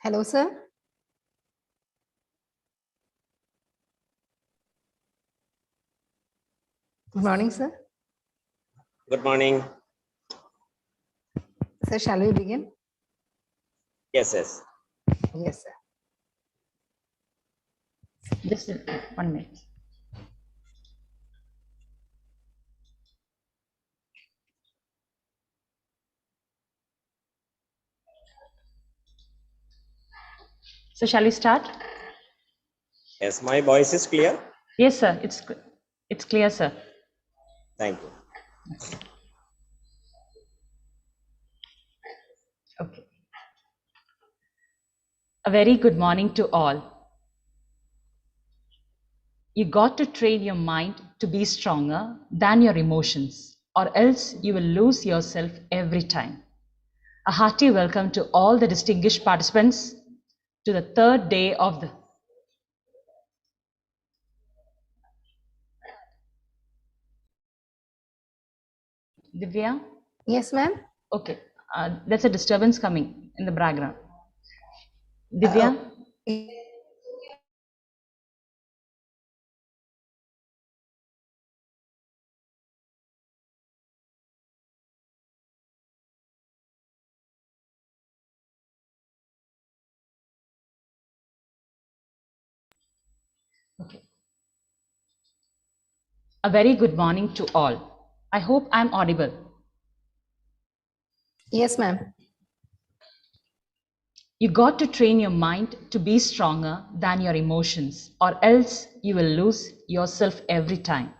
Hello, sir. Good morning, sir. Good morning. Sir, shall we begin? Yes, yes. Yes, sir. Just 1 minute. So shall we start? Yes, my voice is clear. Yes, sir. It's clear, sir. Thank you. Okay. A very good morning to all. You got to train your mind to be stronger than your emotions, or else you will lose yourself every time. A hearty welcome to all the distinguished participants to the third day of the Divya. Yes, ma'am. Okay, that's a disturbance coming in the background. Divya. Okay. A very good morning to all. I hope I'm audible. Yes, ma'am. You got to train your mind to be stronger than your emotions, or else you will lose yourself every time.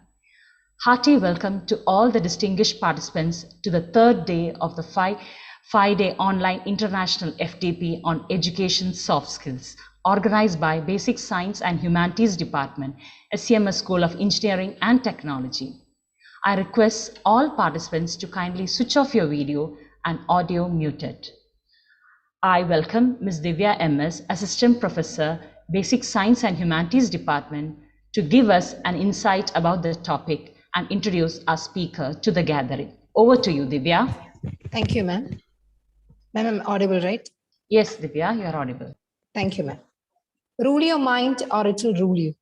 Hearty welcome to all the distinguished participants to the third day of the five-day online international FDP on education soft skills, organized by Basic Science and Humanities Department, SCMS School of Engineering and Technology. I request all participants to kindly switch off your video and audio muted. I welcome Ms. Divya MS, Assistant Professor, Basic Science and Humanities Department, to give us an insight about the topic and introduce our speaker to the gathering. Over to you, Divya. Thank you, ma'am. Ma'am, I'm audible, right? Yes, Divya, you are audible. Thank you, ma'am. Rule your mind or it will rule you.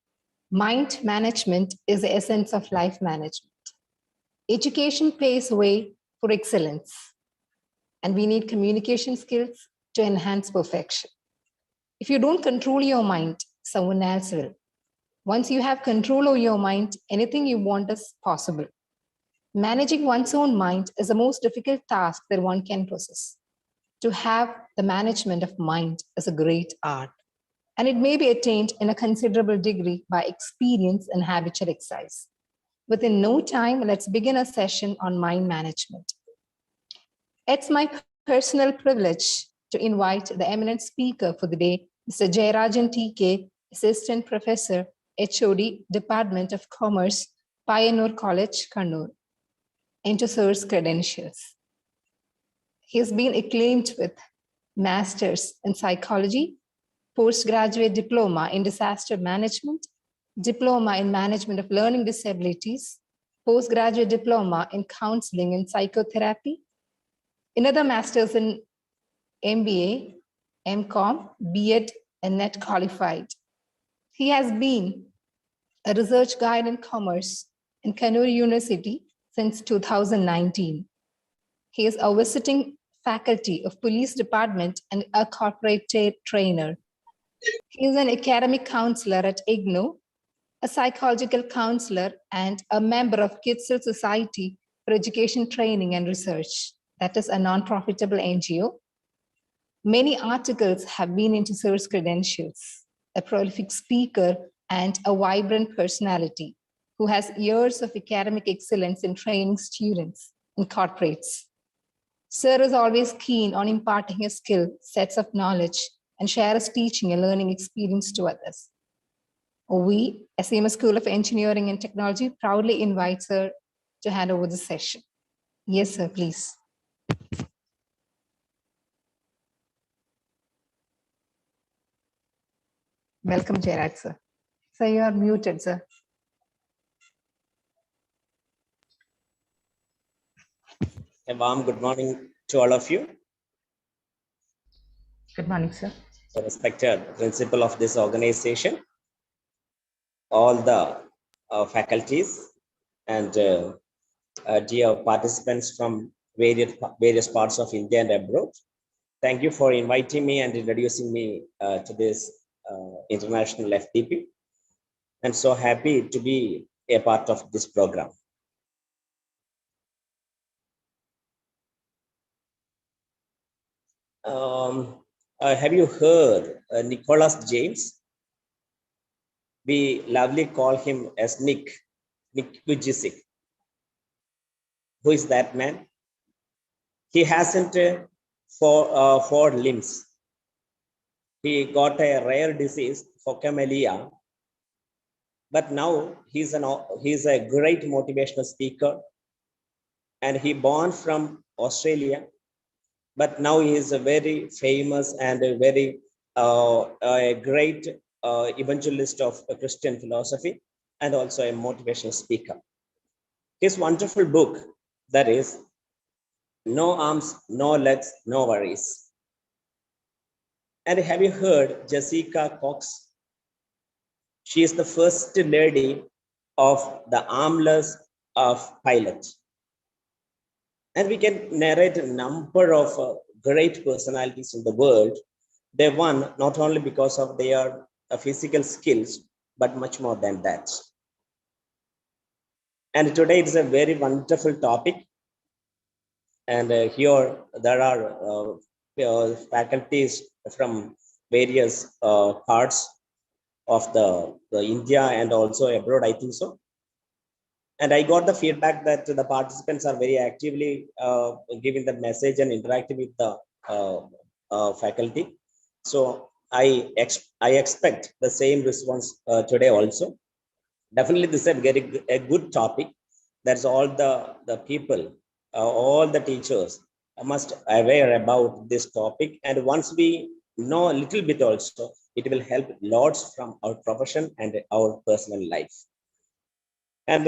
Mind management is the essence of life management. Education paves way for excellence, and we need communication skills to enhance perfection. If you don't control your mind, someone else will. Once you have control over your mind, anything you want is possible. Managing one's own mind is the most difficult task that one can possess. To have the management of mind is a great art, and it may be attained in a considerable degree by experience and habitual exercise. Within no time, let's begin a session on mind management. It's my personal privilege to invite the eminent speaker for the day, Mr. Jayarajan TK, Assistant Professor, HOD, Department of Commerce, Pioneer College, Kannur, into sir's credentials. He has been acclaimed with Masters in Psychology, Postgraduate Diploma in Disaster Management, Diploma in Management of Learning Disabilities, Postgraduate Diploma in Counseling and Psychotherapy, another Masters in MBA, MCOM, BEd, and NET qualified. He has been a research guide in commerce in Kannur University since 2019. He is a visiting faculty of police department and a corporate trainer. He is an academic counselor at IGNO, a psychological counselor, and a member of Kitzel Society for Education Training and Research. That is a non-profitable NGO. Many articles have been into sir's credentials, a prolific speaker and a vibrant personality who has years of academic excellence in training students in corporates. Sir is always keen on imparting his skill, sets of knowledge, and share his teaching and learning experience to others. We, SCMS School of Engineering and Technology, proudly invite Sir to hand over the session. Yes, sir, please. Welcome, Jairaj, sir. Sir, you are muted, sir. A warm good morning to all of you. Good morning, sir. the respected principal of this organization, all the faculties, and dear participants from various parts of India and abroad. Thank you for inviting me and introducing me to this international FDP. I'm so happy to be a part of this program. Have you heard Nicholas James? We lovely call him as Nick Vujicic. Who is that man? He hasn't four limbs. He got a rare disease, phocamelia, but now he's a great motivational speaker, and he born from Australia, but now he is a very famous and a great evangelist of Christian philosophy and also a motivational speaker. His wonderful book, that is No Arms, No Legs, No Worries. And have you heard Jessica Cox? She is the first lady of the armless pilot. And we can narrate a number of great personalities in the world. They won not only because of their physical skills, but much more than that. And today it's a very wonderful topic. And here there are faculties from various parts of the India and also abroad, I think so. And I got the feedback that the participants are very actively giving the message and interacting with the faculty. So I expect the same response today also. Definitely this is a good topic. That's all the people, all the teachers must aware about this topic. And once we know a little bit also, it will help lots from our profession and our personal life. And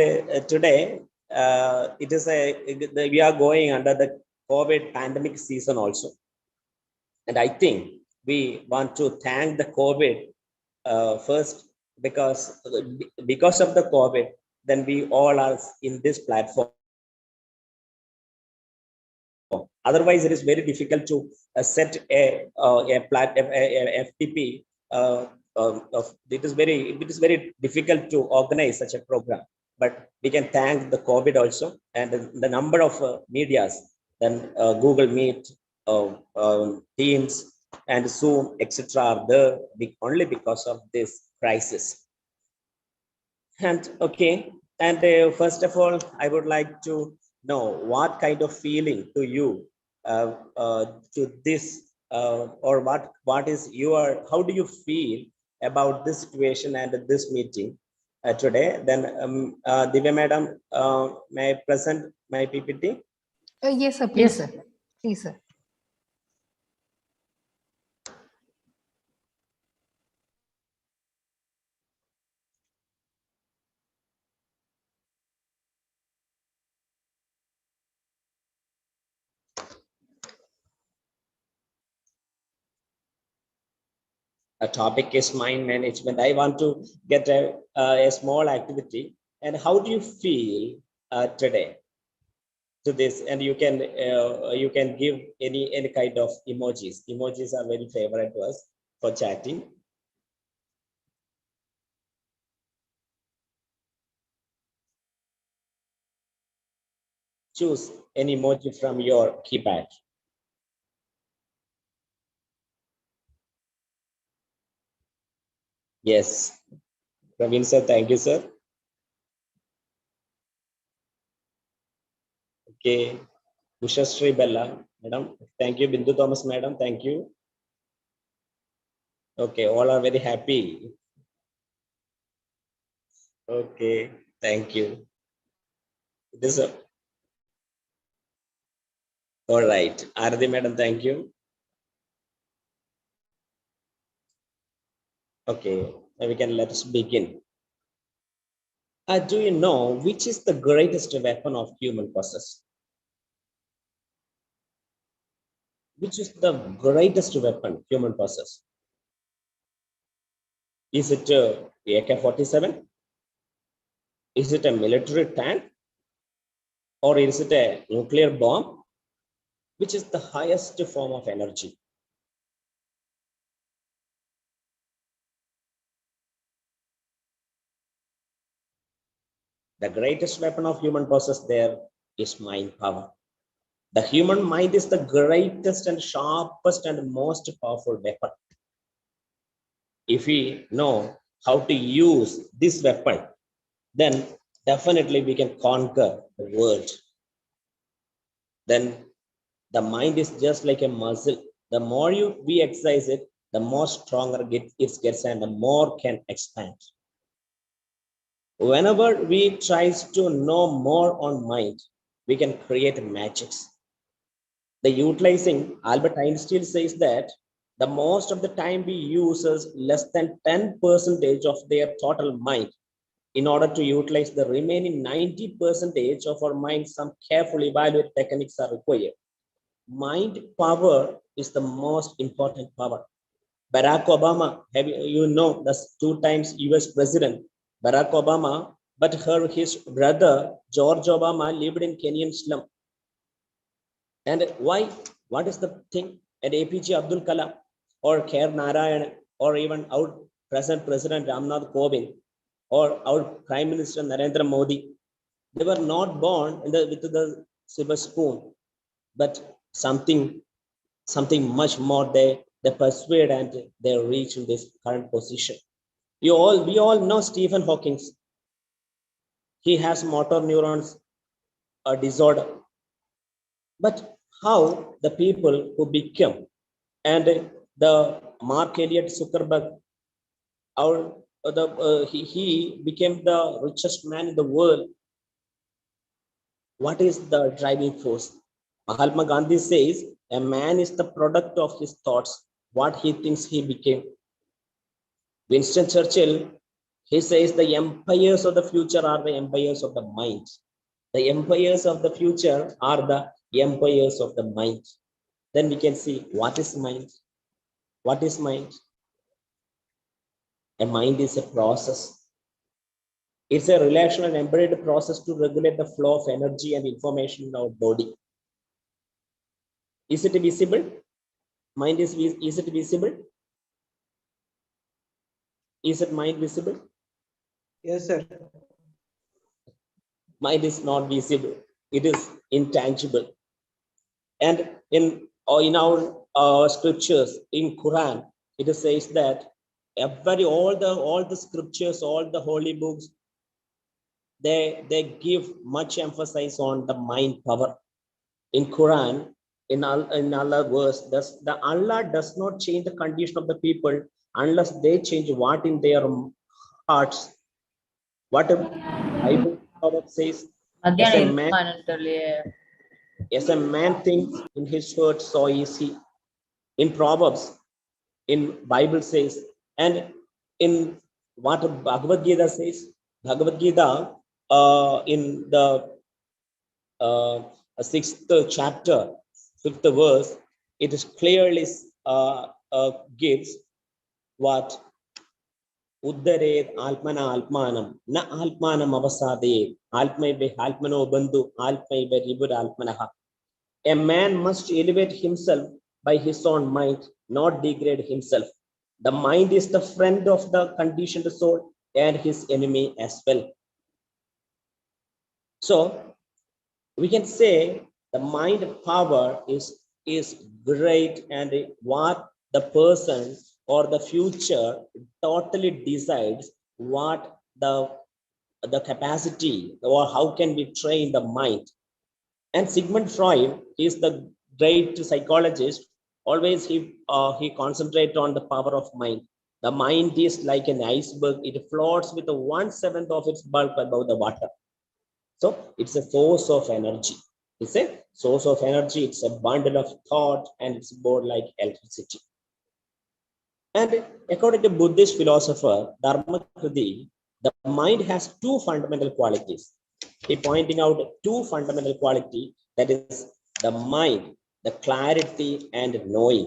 today, it is we are going under the COVID pandemic season also. And I think we want to thank the COVID first, because of the COVID, then we all are in this platform. Otherwise, it is very difficult to set a FTP. It is very difficult to organize such a program. But we can thank the COVID also, and the number of medias, then Google Meet, Teams, and Zoom, etc. are there only because of this crisis. And okay, and first of all, I would like to know what kind of feeling to you to this, or what is your, how do you feel about this situation and this meeting today? Then Divya madam, may I present my PPT? Yes, sir. Please, Yes. sir. Please, sir. A topic is mind management. I want to get a small activity. And how do you feel today to this? And you can give any kind of emojis. Emojis are very favorite to us for chatting. Choose any emoji from your keypad. Yes, Praveen sir, thank you, sir. Okay, Ushashree Bella, madam, thank you. Bindu Thomas, madam, thank you. Okay, all are very happy. Okay, thank you. This all right. Arati, madam, thank you. Okay, now we can let us begin. Do you know which is the greatest weapon of human process? Which is the greatest weapon human possess? Is it AK-47? Is it a military tank? Or is it a nuclear bomb? Which is the highest form of energy? The greatest weapon of human possess there is mind power. The human mind is the greatest and sharpest and most powerful weapon. If we know how to use this weapon, then definitely we can conquer the world. Then the mind is just like a muscle. The more we exercise it, the more stronger it gets and the more can expand. Whenever we try to know more on mind, we can create magics. The utilizing, Albert Einstein says that the most of the time we use is less than 10% of their total mind. In order to utilize the remaining 90% of our mind, some carefully evaluated techniques are required. Mind power is the most important power. Barack Obama, you know, that's 2 times US president, Barack Obama, but his brother George Obama lived in Kenyan slum. And why? What is the thing? And APJ Abdul Kalam or Kher Narayan or even our present President Ramnath Kovind or our Prime Minister Narendra Modi, they were not born with the silver spoon, but something much more they persuade and they reach in this current position. We all know Stephen Hawking. He has motor neurons disorder. But how the people who become and the Mark Elliott Zuckerberg, he became the richest man in the world. What is the driving force? Mahatma Gandhi says a man is the product of his thoughts, what he thinks he became. Winston Churchill, he says the empires of the future are the empires of the mind. The empires of the future are the empires of the mind. Then we can see what is mind. What is mind? A mind is a process. It's a relational and embedded process to regulate the flow of energy and information in our body. Is it visible? Mind is it visible? Is it mind visible? Yes, sir. Mind is not visible. It is intangible. And in our scriptures, in Quran, it says that all the scriptures, all the holy books, they give much emphasis on the mind power. In Quran, in Allah verse, the Allah does not change the condition of the people unless they change what in their hearts. What a Bible says, as a man thinks in his heart, so is he. In Proverbs, in Bible says, and in what Bhagavad Gita says, Bhagavad Gita in the 6th chapter, 5th verse, it is clearly gives what Uddaret Alpmana Alpmanam, Na Alpmanam Avasade, Alpmaibe Alpmano Bandhu, Alpmaibe Ribur Alpmanaha. A man must elevate himself by his own mind, not degrade himself. The mind is the friend of the conditioned soul and his enemy as well. So we can say the mind power is great, and what the person or the future totally decides what the capacity or how can we train the mind. And Sigmund Freud is the great psychologist. Always he concentrates on the power of mind. The mind is like an iceberg. It floats with 1/7 of its bulk above the water. So it's a source of energy. It's a source of energy. It's a bundle of thought, and it's more like electricity. And according to Buddhist philosopher Dharmakrithi, the mind has two fundamental qualities. He pointing out two fundamental qualities, that is the mind, the clarity and knowing.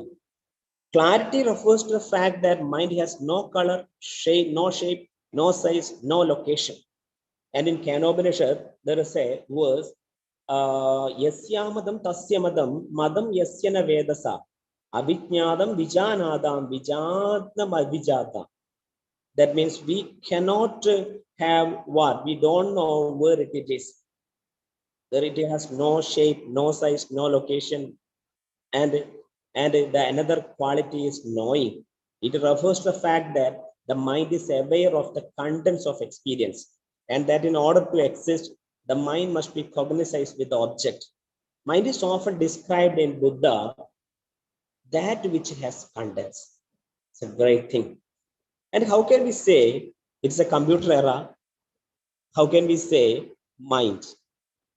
Clarity refers to the fact that mind has no color, no shape, no size, no location. And in Kanobhanishad, there is a verse, Yasyamadam tasyamadam madam yasyana vedasa avijnadam vijanadam vijadam avijadam. That means we cannot have what? We don't know where it is. There it has no shape, no size, no location. And the another quality is knowing. It refers to the fact that the mind is aware of the contents of experience, and that in order to exist, the mind must be cognized with the object. Mind is often described in Buddha that which has contents. It's a great thing. And how can we say it's a computer era? How can we say mind?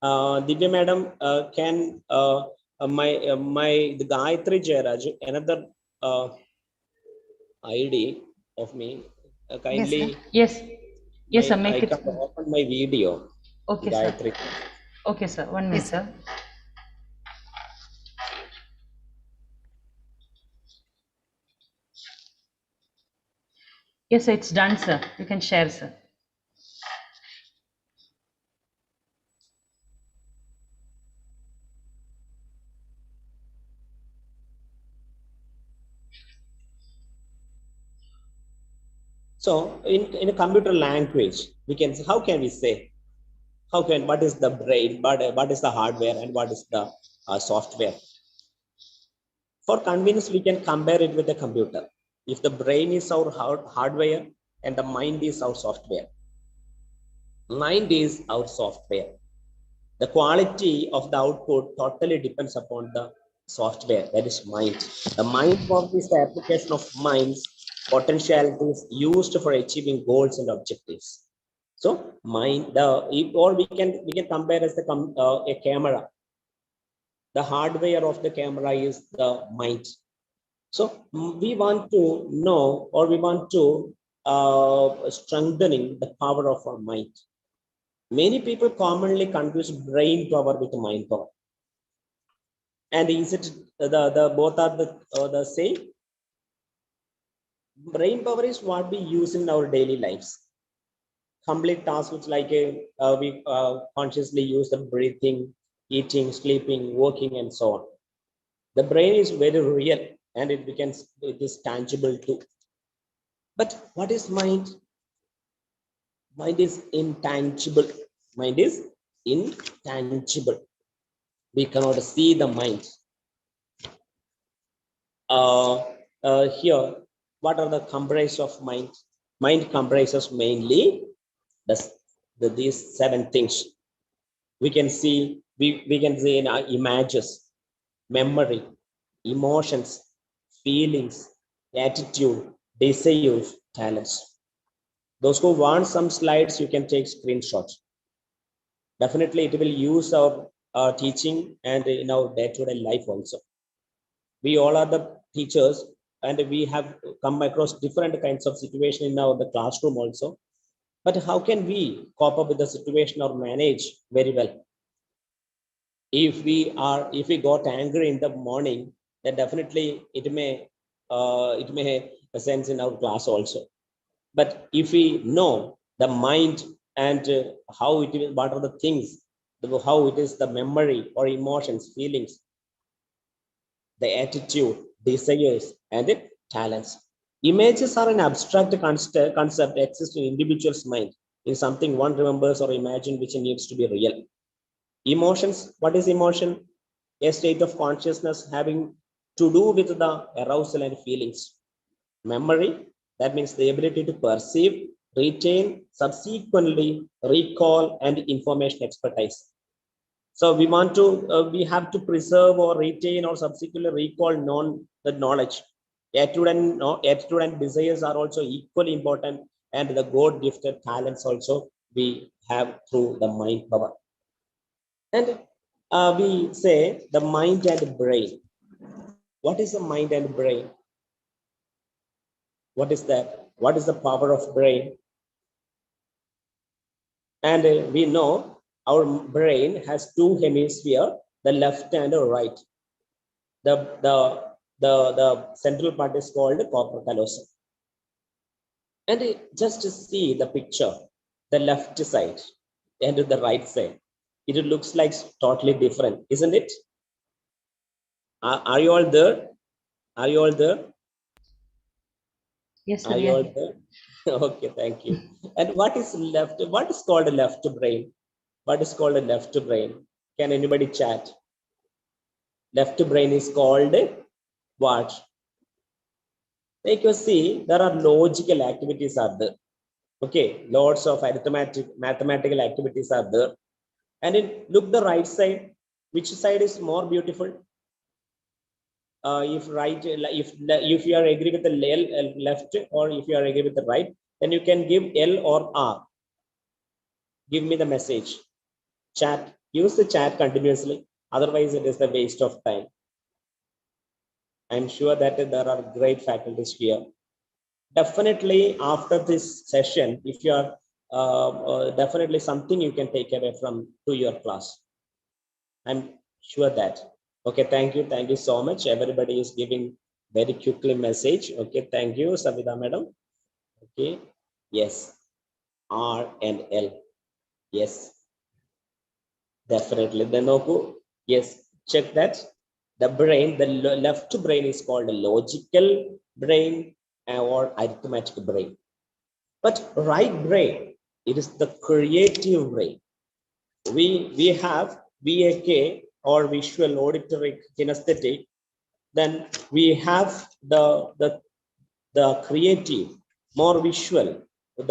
Divya madam, can the Gayatri Jairaj, another ID of me, Yes, sir. kindly Yes. Yes, sir. I Make it. can open my video. Okay, sir. Gayatri. Okay, sir. 1 minute, Yes, sir. sir. Yes, sir. It's done, sir. You can share, sir. So in a computer language, we can how can we say what is the brain, what is the hardware, and what is the software? For convenience, we can compare it with a computer. If the brain is our hardware and the mind is our software, mind is our software. The quality of the output totally depends upon the software, that is mind. The mind form is the application of mind's potentialities used for achieving goals and objectives. So mind, or we can compare as a camera. The hardware of the camera is the mind. So we want to know, or we want to strengthening the power of our mind. Many people commonly confuse brain power with mind power. And is it the both are the same? Brain power is what we use in our daily lives. Complete tasks like we consciously use the breathing, eating, sleeping, working, and so on. The brain is very real, and it is tangible too. But what is mind? Mind is intangible. Mind is intangible. We cannot see the mind. Here, what are the comprises of mind? Mind comprises mainly these 7 things. We can see in our images, memory, emotions, feelings, attitude, desires, talents. Those who want some slides, you can take screenshots. Definitely, it will use our teaching and in our day-to-day life also. We all are the teachers, and we have come across different kinds of situation in the classroom also. But how can we cope up with the situation or manage very well? If we got angry in the morning, then definitely it may sense in our class also. But if we know the mind and how it is, what are the things, how it is the memory or emotions, feelings, the attitude, desires, and the talents. Images are an abstract concept exists in individual's mind, in something one remembers or imagines which needs to be real. Emotions, what is emotion? A state of consciousness having to do with the arousal and feelings. Memory, that means the ability to perceive, retain, subsequently recall, and information expertise. So we have to preserve or retain or subsequently recall the knowledge. Attitude and desires are also equally important, and the God gifted talents also we have through the mind power. And we say the mind and brain. What is the mind and brain? What is that? What is the power of brain? And we know our brain has 2 hemispheres, the left and the right. The the central part is called copper callosum. And just to see the picture, the left side and the right side, it looks like totally different, isn't it? Are you all there? Are you all there? Yes, sir, Are we you are all here. there? Okay, thank you. And what is left? What is called a left brain? What is called a left brain? Can anybody chat? Left brain is called what? Like you see, there are logical activities are there. Okay, lots of mathematical activities are there. And then look the right side. Which side is more beautiful? If you are agree with the left, or if you are agree with the right, then you can give L or R. Give me the message. Chat. Use the chat continuously. Otherwise, it is the waste of time. I'm sure that there are great faculties here. Definitely, after this session, if you are definitely something you can take away from to your class. I'm sure that. Okay, thank you so much. Everybody is giving very quickly message. Okay, thank you, Savita madam. Okay, yes, R and L. Yes, definitely. Then Oku, yes, check that. The brain, the left brain is called a logical brain or arithmetic brain. But right brain, it is the creative brain. We have VAK or visual auditory kinesthetic. Then we have the creative, more visual. You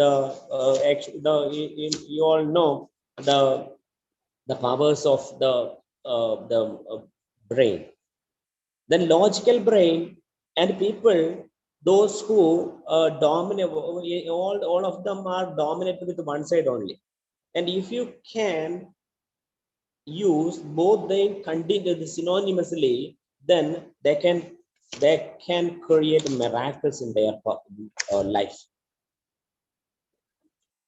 all know the powers of the brain. Then logical brain and people, those who dominate, all of them are dominated with one side only. And if you can use both the synonymously, then they can create miracles in their life.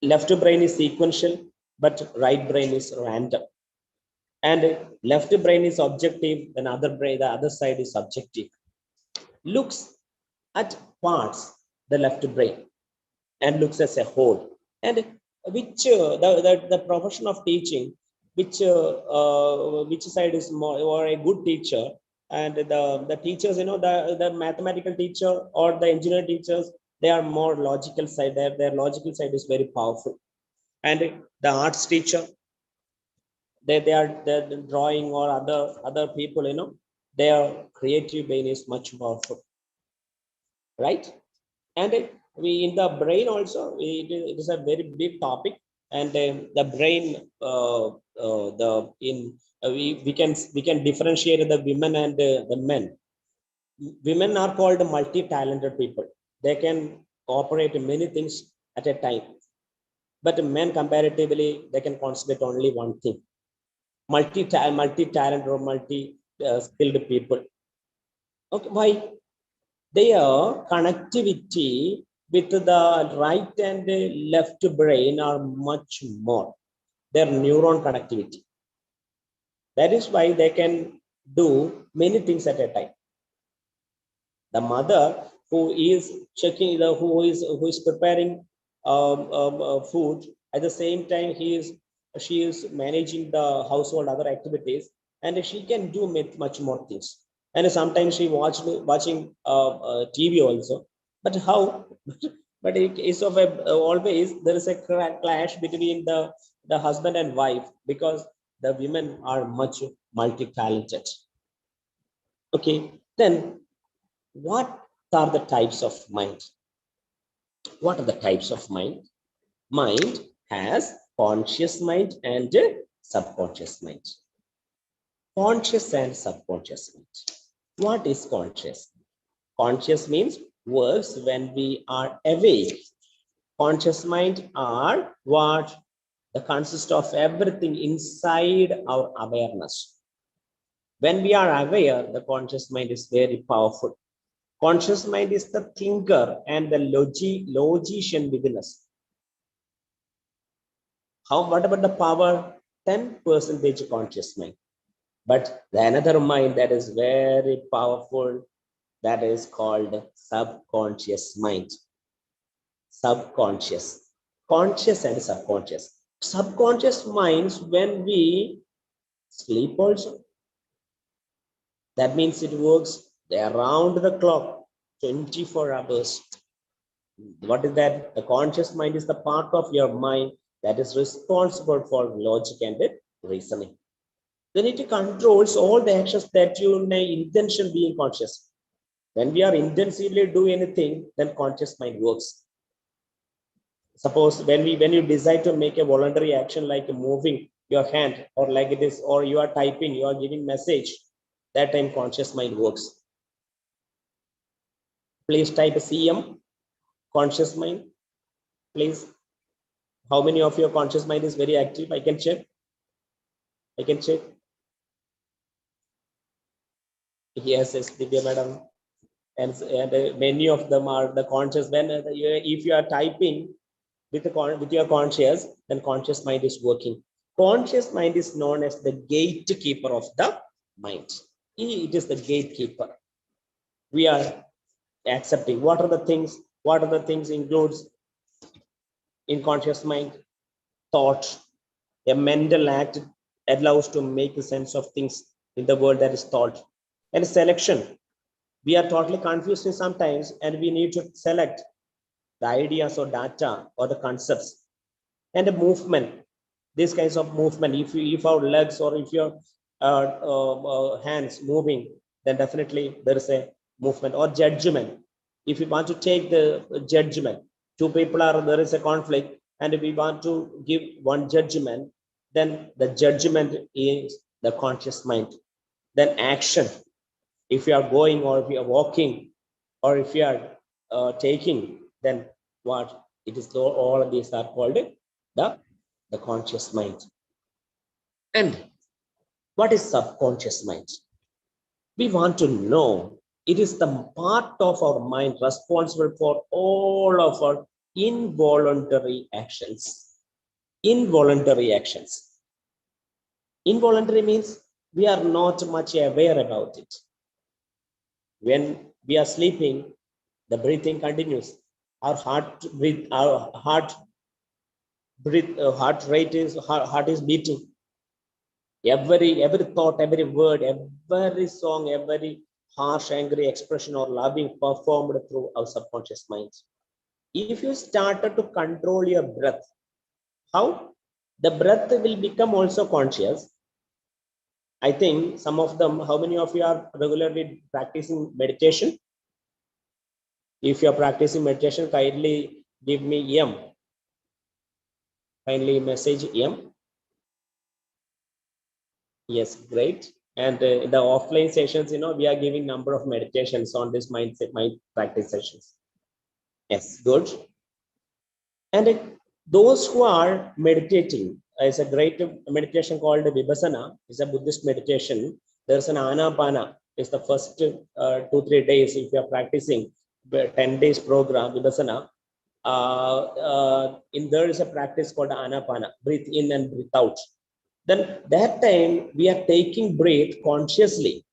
Left brain is sequential, but right brain is random. And left brain is objective, then the other side is subjective. Looks at parts, the left brain, and looks as a whole. And which the profession of teaching, which side is more or a good teacher, and the teachers, the mathematical teacher or the engineer teachers, they are more logical side. Their logical side is very powerful. And the arts teacher, they are the drawing or other people, their creative brain is much powerful, right? And we in the brain also, it is a very big topic. And the brain, the in we can differentiate the women and the men. Women are called multi-talented people. They can operate many things at a time, but men comparatively, they can concentrate only one thing. Multi-talent or multi skilled people. Okay, why? Their connectivity with the right and left brain are much more. Their neuron connectivity. That is why they can do many things at a time. The mother who is checking who is preparing food, at the same time she is managing the household other activities, and she can do much more things. And sometimes she watching TV also. But how? But it is of always there is a clash between the husband and wife, because the women are much multi-talented. Okay, then what are the types of mind? What are the types of mind? Mind has conscious mind and subconscious mind. Conscious and subconscious mind. What is conscious? Conscious means works when we are awake. Conscious mind are what? The consist of everything inside our awareness. When we are aware, the conscious mind is very powerful. Conscious mind is the thinker and the logician within us. What about the power? 10% conscious mind. But the another mind that is very powerful, That is called subconscious mind. Subconscious, conscious and subconscious. Subconscious minds when we sleep also. That means it works around the clock, 24 hours. What is that? The conscious mind is the part of your mind that is responsible for logic and reasoning. Then it controls all the actions that you may intention being conscious. When we are intensively do anything, then conscious mind works. Suppose when you decide to make a voluntary action like moving your hand or like this, or you are typing, you are giving message, that time conscious mind works. Please type CM, conscious mind, please. How many of your conscious mind is very active? I can check. Yes, Divya madam. And many of them are the conscious. When if you are typing with your conscious, then conscious mind is working. Conscious mind is known as the gatekeeper of the mind. It is the gatekeeper. We are accepting what are the things includes in conscious mind. Thought, a mental act allows to make sense of things in the world that is thought. And selection, we are totally confused sometimes, and we need to select the ideas or data or the concepts. And the movement, these kinds of movement, if our legs or if your hands moving, then definitely there is a movement. Or judgment, if you want to take the judgment, two people are, there is a conflict, and if we want to give one judgment, then the judgment is the conscious mind. Then action, if you are going or if you are walking or if you are taking, then what it is, all of these are called the conscious mind. And what is subconscious mind? We want to know. It is the part of our mind responsible for all of our involuntary actions. Involuntary actions. Involuntary means we are not much aware about it. When we are sleeping, the breathing continues. Our heart heart is beating. Every thought, every word, every song, every harsh, angry expression or loving performed through our subconscious mind. If you started to control your breath, how? The breath will become also conscious. I think some of them, how many of you are regularly practicing meditation? If you are practicing meditation, kindly give me M. Kindly message M. Yes, great. And in the offline sessions, we are giving number of meditations on this mindset, mind practice sessions. Yes, good. And those who are meditating, is a great meditation called Vipassana. It's a Buddhist meditation. There's an Anapana. It's the first 2-3 days if you are practicing 10 days program Vipassana. In there is a practice called Anapana. Breathe in and breathe out. Then that time we are taking breath consciously.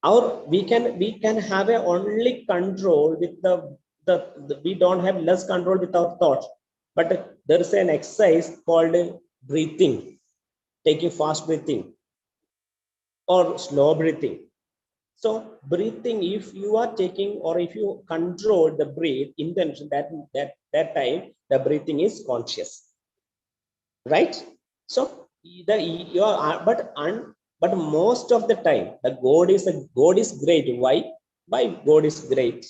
Or we can have a only control with the we don't have less control with our thoughts. But there is an exercise called breathing, taking fast breathing or slow breathing. So breathing, if you are taking or if you control the breath intention, that time the breathing is conscious, right? So but most of the time the God is great. Why God is great?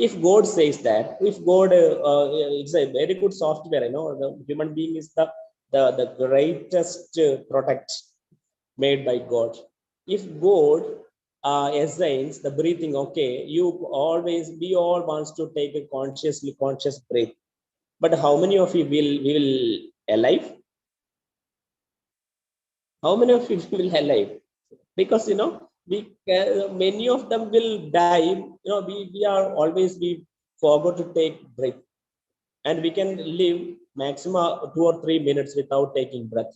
If God says that, if God, it's a very good software, the human being is the greatest product made by God. If God assigns the breathing, okay, we all wants to take a conscious breath. But how many of you will alive? How many of you will alive? Because many of them will die. We forgot to take breath, and we can live maximum 2 or 3 minutes without taking breath,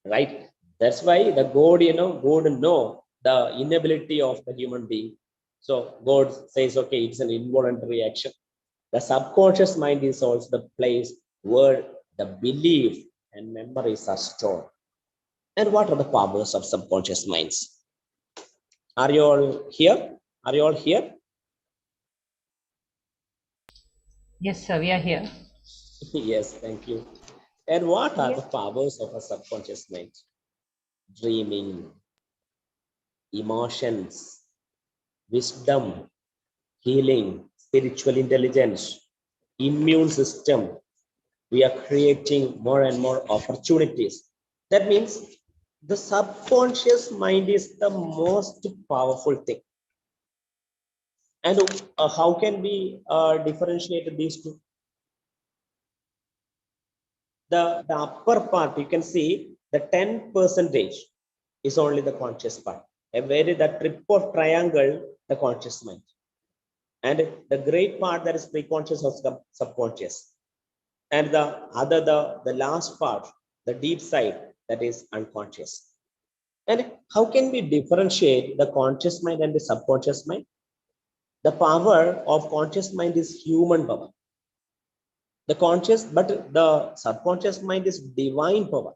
right? That's why the God, God know the inability of the human being. So God says, okay, it's an involuntary action. The subconscious mind is also the place where the belief and memories are stored. And what are the powers of subconscious minds? Are you all here? Are you all here? Yes, sir, we are here. Yes, thank you. And what are the Yes. powers of a subconscious mind? Dreaming, emotions, wisdom, healing, spiritual intelligence, immune system. We are creating more and more opportunities. That means the subconscious mind is the most powerful thing. And how can we differentiate these two? The upper part, you can see the 10% is only the conscious part. A very the trip of triangle, the conscious mind. And the great part that is pre-conscious or subconscious. And the last part, the deep side, that is unconscious. And how can we differentiate the conscious mind and the subconscious mind? The power of conscious mind is human power. The conscious, but the subconscious mind is divine power.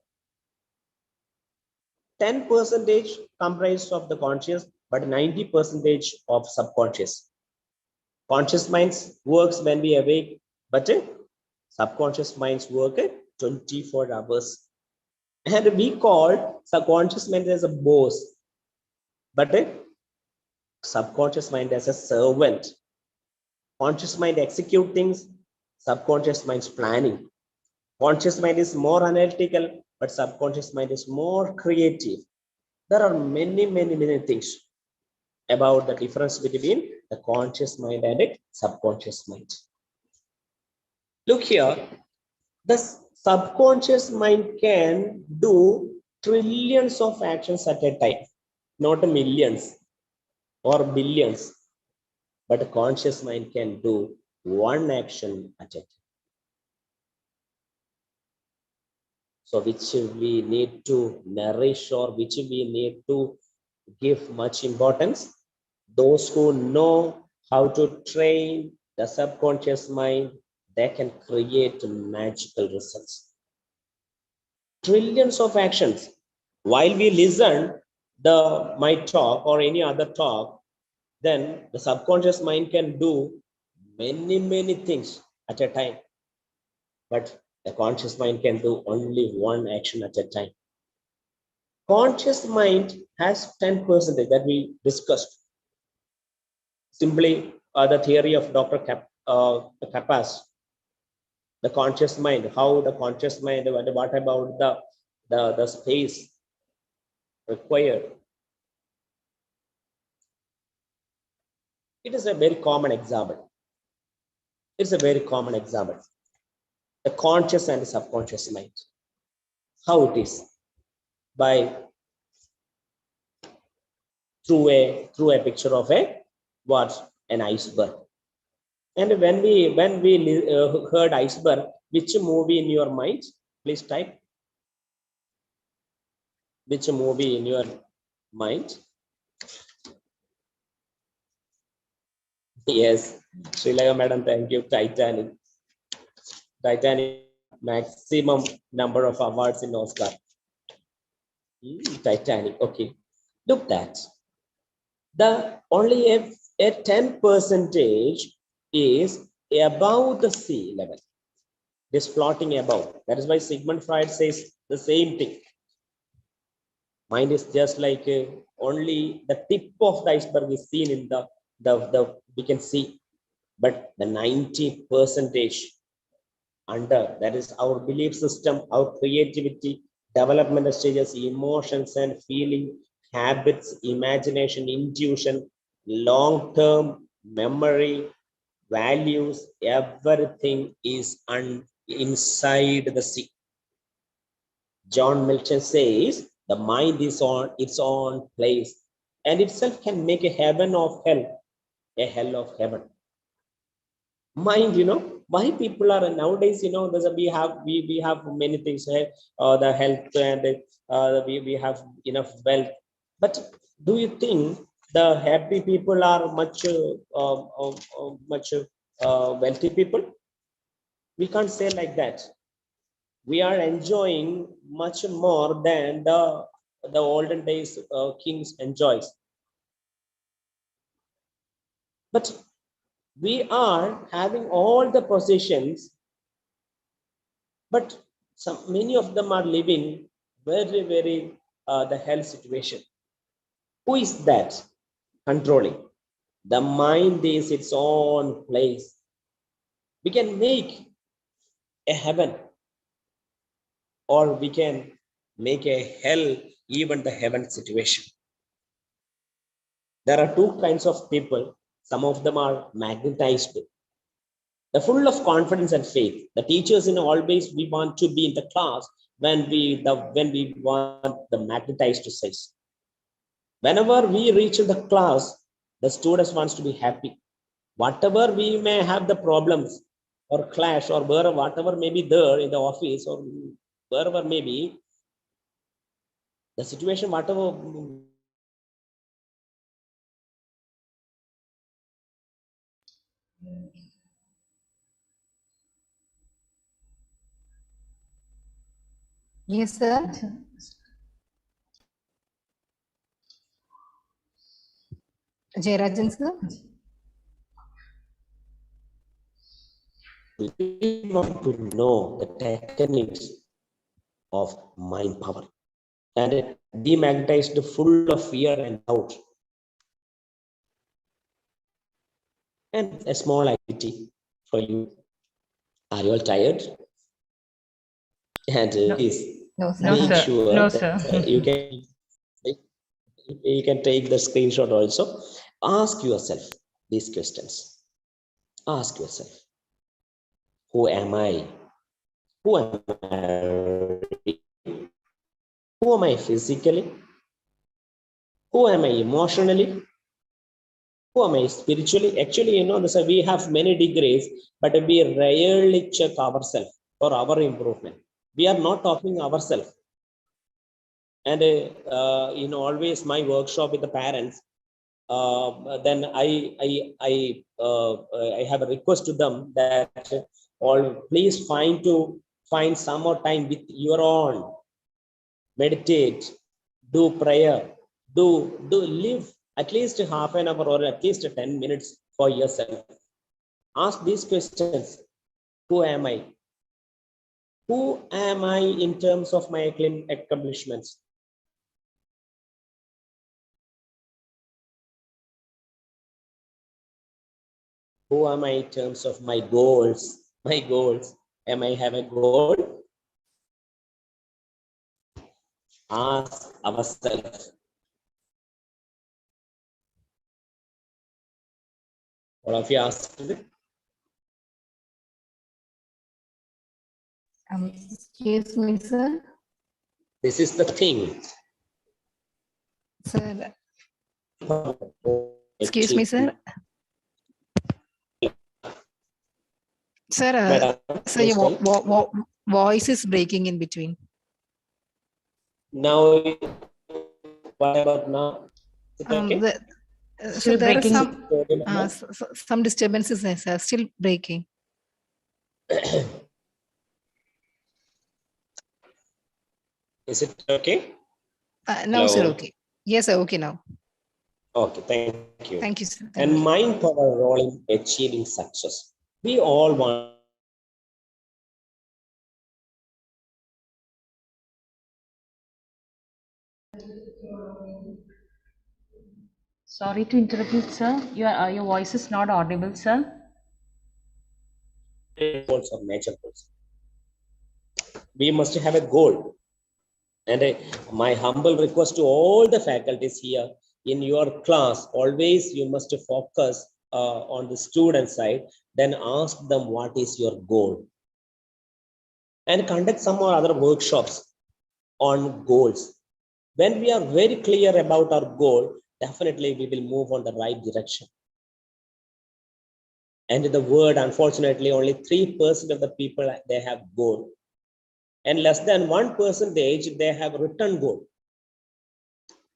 10% comprised of the conscious, but 90% of subconscious. Conscious minds works when we awake, but subconscious minds work 24 hours. And we call subconscious mind as a boss, but subconscious mind as a servant. Conscious mind execute things, subconscious mind's planning. Conscious mind is more analytical, but subconscious mind is more creative. There are many things about the difference between the conscious mind and the subconscious mind. Look here, the subconscious mind can do trillions of actions at a time, not millions or billions, but a conscious mind can do one action at a time. So which we need to nourish or which we need to give much importance? Those who know how to train the subconscious mind, they can create magical results. Trillions of actions. While we listen my talk or any other talk, then the subconscious mind can do many things at a time. But the conscious mind can do only one action at a time. Conscious mind has 10% that we discussed. Simply the theory of Dr. Kappas, the conscious mind, how the conscious mind, what about the space required? It is a very common example. It's a very common example. The conscious and the subconscious mind. How it is? By through a picture of an iceberg. And when we heard iceberg, which movie in your mind? Please type. Which movie in your mind? Yes, Srilaya madam, thank you. Titanic. Titanic, maximum number of awards in Oscar. Titanic. Okay. Look that. The only a 10% is above the sea level. It is floating above. That is why Sigmund Freud says the same thing. Mind is just like only the tip of the iceberg is seen in the we can see, but the 90% under, that is our belief system, our creativity, development stages, emotions and feeling, habits, imagination, intuition, long-term memory, values, everything is inside the sea. John Milton says the mind is on its own place and itself can make a heaven of hell, a hell of heaven. Mind, why people are nowadays, there's we have many things, the health and we have enough wealth, But do you think the happy people are much wealthy people? We can't say like that. We are enjoying much more than the olden days kings enjoys. But we are having all the possessions, but many of them are living very the health situation. Who is that controlling? The mind is its own place. We can make a heaven, or we can make a hell, even the heaven situation. There are two kinds of people. Some of them are magnetized. They're full of confidence and faith. The teachers, always we want to be in the class when we want the magnetized to say. Whenever we reach the class, the students wants to be happy. Whatever we may have the problems or clash or whatever may be there in the office or wherever may be, the situation, whatever. Yes, sir. Jayarajan, sir. We want to know the techniques of mind power and demagnetized, full of fear and doubt. And a small activity for you. Are you all tired? And No. please No, sir. No, make sir. sure No, that sir. you can take the screenshot also. Ask yourself these questions. Ask yourself, who am I? Who am I? Who am I physically? Who am I emotionally? Who am I spiritually? Actually, we have many degrees, but we rarely check ourselves for our improvement. We are not talking ourselves. And always my workshop with the parents, then I have a request to them that all please find some more time with your own, meditate, do prayer, do live at least half an hour or at least 10 minutes for yourself. Ask these questions. Who am I? Who am I in terms of my accomplishments? Who am I in terms of my goals? My goals. Am I have a goal? Ask ourselves. All of you asked it? Excuse me, sir. This is the thing. Sir. Excuse me, sir. Sir, sir, your voice is breaking in between. Now, what about now? Is it okay? So there breaking. are some disturbances, sir, still breaking. Is it okay? No, Hello? sir, okay. Yes, sir, okay now. Okay, thank you. Thank you, sir. And mind power role in achieving success. We all want. Sorry to interrupt you, sir. Your voice is not audible, sir. Goals or major goals. We must have a goal. And my humble request to all the faculties here in your class, always you must focus on the student side, then ask them what is your goal. And conduct some or other workshops on goals. When we are very clear about our goal, definitely we will move on the right direction. And in the world, unfortunately, only 3% of the people, they have goal. And less than 1% they have written goal.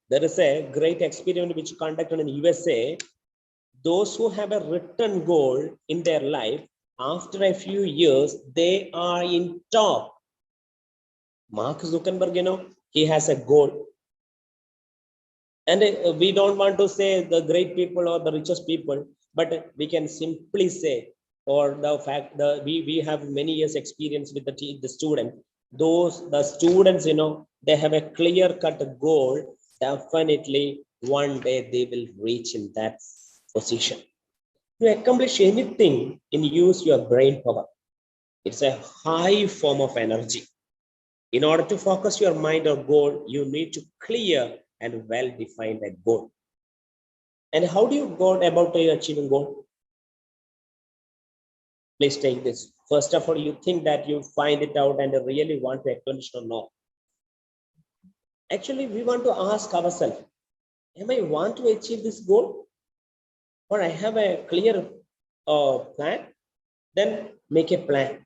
There is a great experiment which conducted in USA. Those who have a written goal in their life, after a few years, they are in top. Mark Zuckerberg, he has a goal. And we don't want to say the great people or the richest people, but we can simply say, or the fact that we have many years experience with the student. The students, they have a clear cut goal. Definitely one day they will reach in that position. To accomplish anything, in use your brain power. It's a high form of energy. In order to focus your mind or goal, you need to clear and well define that goal. And how do you go about achieving goal? Please take this. First of all, you think that you find it out and really want to accomplish or not. Actually, we want to ask ourselves, am I want to achieve this goal? Or I have a clear plan? Then make a plan.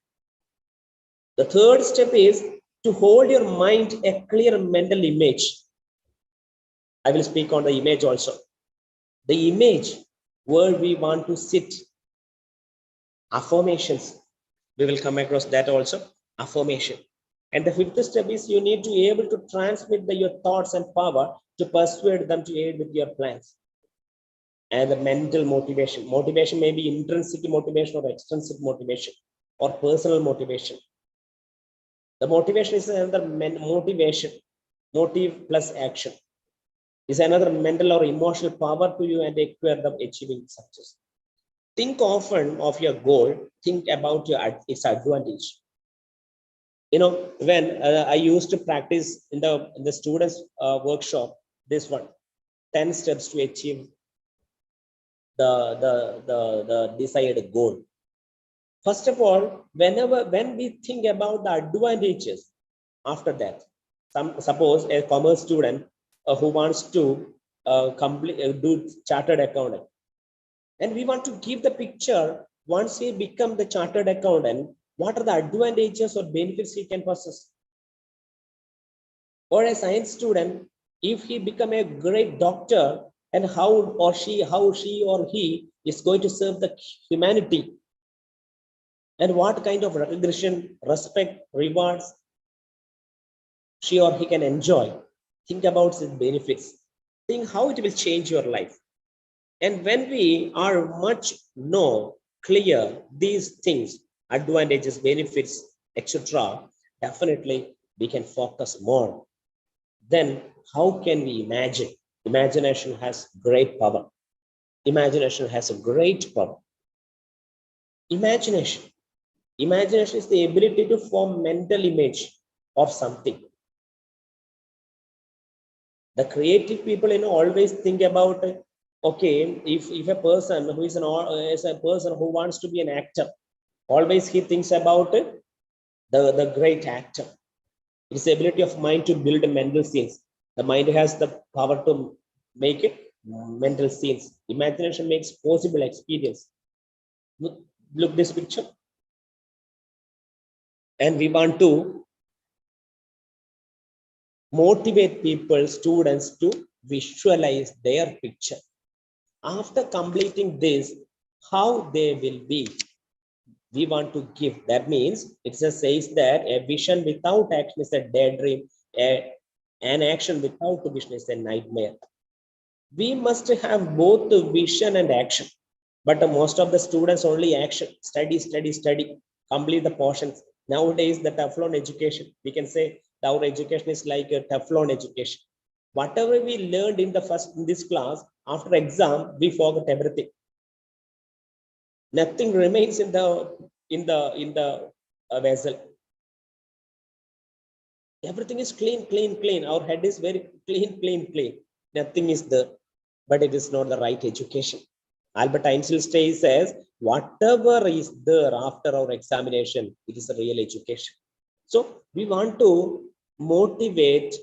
The third step is to hold your mind a clear mental image. I will speak on the image also. The image where we want to sit. Affirmations. We will come across that also. Affirmation. And the fifth step is you need to be able to transmit your thoughts and power to persuade them to aid with your plans. And the mental motivation. Motivation may be intrinsic motivation or extrinsic motivation or personal motivation. The motivation is another motivation. Motive plus action is another mental or emotional power to you and acquire the achieving success. Think often of your goal. Think about its advantage. When I used to practice in the students workshop, this one, 10 steps to achieve the desired goal. First of all, when we think about the advantages, after that, suppose a commerce student who wants to do chartered accountant, and we want to give the picture once he become the chartered accountant, what are the advantages or benefits he can possess? Or a science student, if he become a great doctor, and how she or he is going to serve the humanity, and what kind of recognition, respect, rewards she or he can enjoy. Think about its benefits. Think how it will change your life. And when we are much clear these things, advantages, benefits, etc., definitely we can focus more. Then how can we imagine? Imagination has great power. Imagination has a great power. Imagination is the ability to form mental image of something. The creative people, always think about, okay, if a person who is a person who wants to be an actor, always he thinks about the great actor. It's the ability of mind to build mental scenes. The mind has the power to make it mental scenes. Imagination makes possible experience. Look this picture. And we want to motivate people, students, to visualize their picture. After completing this, how they will be, we want to give. That means it says that a vision without action is a daydream, an action without vision is a nightmare. We must have both the vision and action, but most of the students only action, study, complete the portions. Nowadays, the Teflon education, we can say our education is like a Teflon education. Whatever we learned in this class, after exam, we forget everything. Nothing remains in the vessel. Everything is clean. Our head is very clean. Nothing is there, but it is not the right education. Albert Einstein says, whatever is there after our examination, it is a real education. So we want to motivate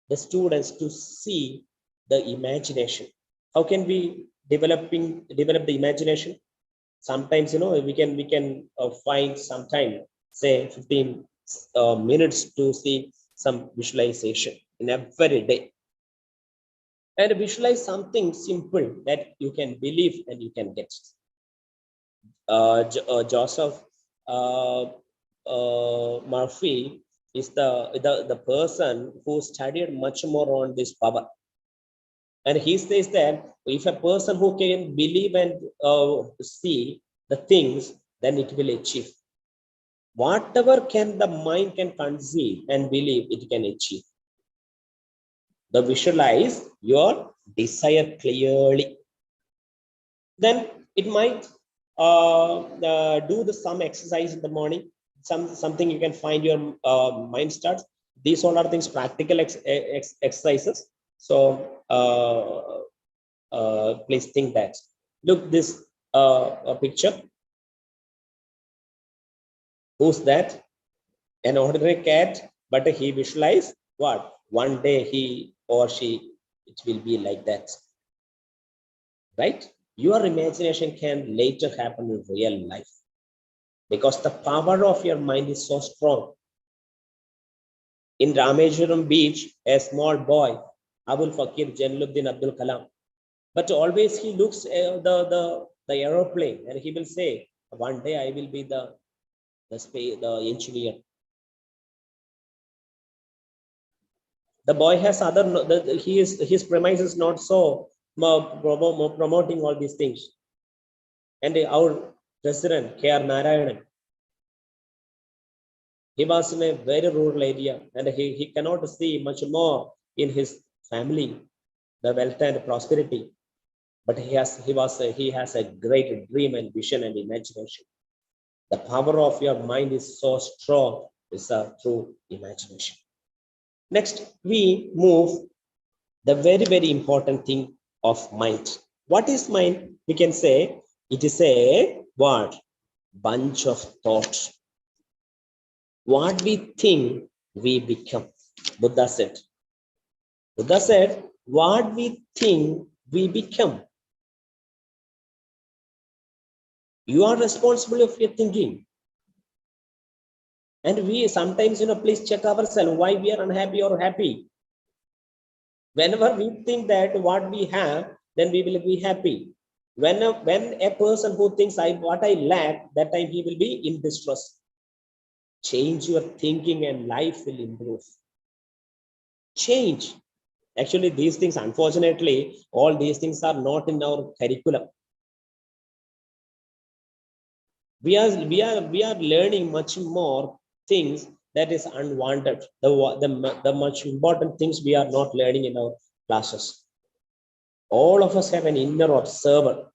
the students to see the imagination. How can we develop the imagination? Sometimes, we can find some time, say 15 minutes to see some visualization in every day. and visualize something simple that you can believe and you can get. Joseph Murphy is the person who studied much more on this power. And he says that if a person who can believe and see the things, then it will achieve. Whatever can the mind can conceive and believe, it can achieve. The visualize your desire clearly. Then it might do some exercise in the morning, something you can find your mind starts. These all are things practical exercises. So please think that. Look this picture. Who's that? An ordinary cat, but he visualized what? One day he or she, it will be like that. Right? Your imagination can later happen in real life because the power of your mind is so strong. In Rameshwaram beach, a small boy, Abul Fakir Jainuddin Abdul Kalam, but always he looks the aeroplane and he will say, one day I will be the engineer. The boy has other, his premise is not so promoting all these things. And our president, K.R. Narayanan, he was in a very rural area and he cannot see much more in his family, the wealth and prosperity. But he has a great dream and vision and imagination. The power of your mind is so strong, it's through imagination. Next, we move the very, very important thing of mind. What is mind? We can say it is a what? Bunch of thoughts. What we think, we become. Buddha said, what we think, we become. You are responsible for your thinking. And we sometimes, please check ourselves why we are unhappy or happy. Whenever we think that what we have, then we will be happy. When a person who thinks what I lack, that time he will be in distress. Change your thinking and life will improve. Change. Actually, these things, unfortunately, all these things are not in our curriculum. We are learning much more things that is unwanted. The much important things we are not learning in our classes. All of us have an inner observer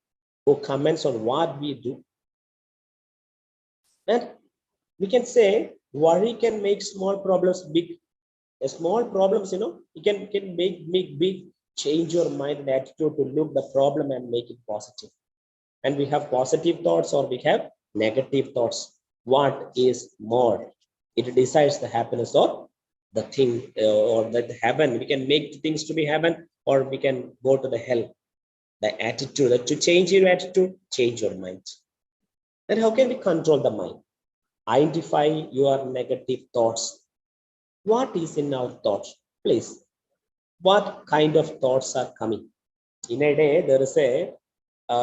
who comments on what we do. And we can say worry can make small problems big. A small problems, you can make big, change your mind and attitude to look the problem and make it positive. And we have positive thoughts or we have negative thoughts. What is more? It decides the happiness or the thing or the heaven. We can make things to be heaven or we can go to the hell. The attitude, to change your attitude, change your mind. And how can we control the mind? Identify your negative thoughts. What is in our thoughts? Please, what kind of thoughts are coming? In a day, there is a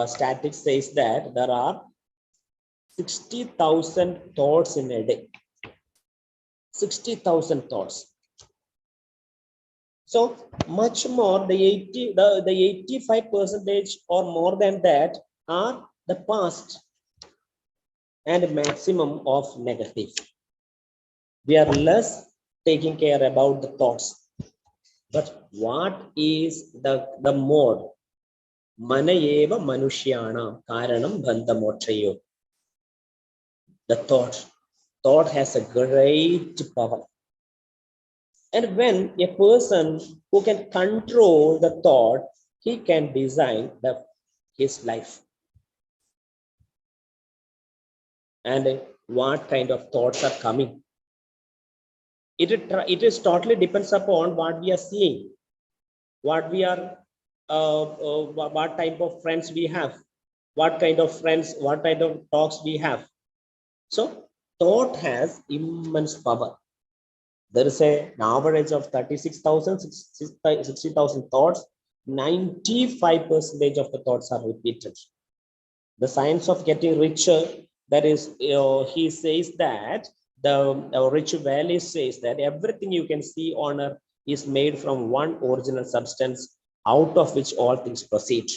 static says that there are 60,000 thoughts in a day. 60,000 thoughts. So much more, the 85% or more than that are the past and maximum of negative. We are less taking care about the thoughts. But what is the mode? Manayeva manushyana karanam bandhamokshayo. The thought has a great power. And when a person who can control the thought, he can design his life. And what kind of thoughts are coming? It is totally depends upon what we are seeing, what we are, what type of friends we have, what kind of friends, what kind of talks we have. So thought has immense power. There is an average of 36,000, 60,000 thoughts 95% of the thoughts are repeated. The science of getting richer, that is, he says that the Rich Valley says that everything you can see on earth is made from one original substance, out of which all things proceed.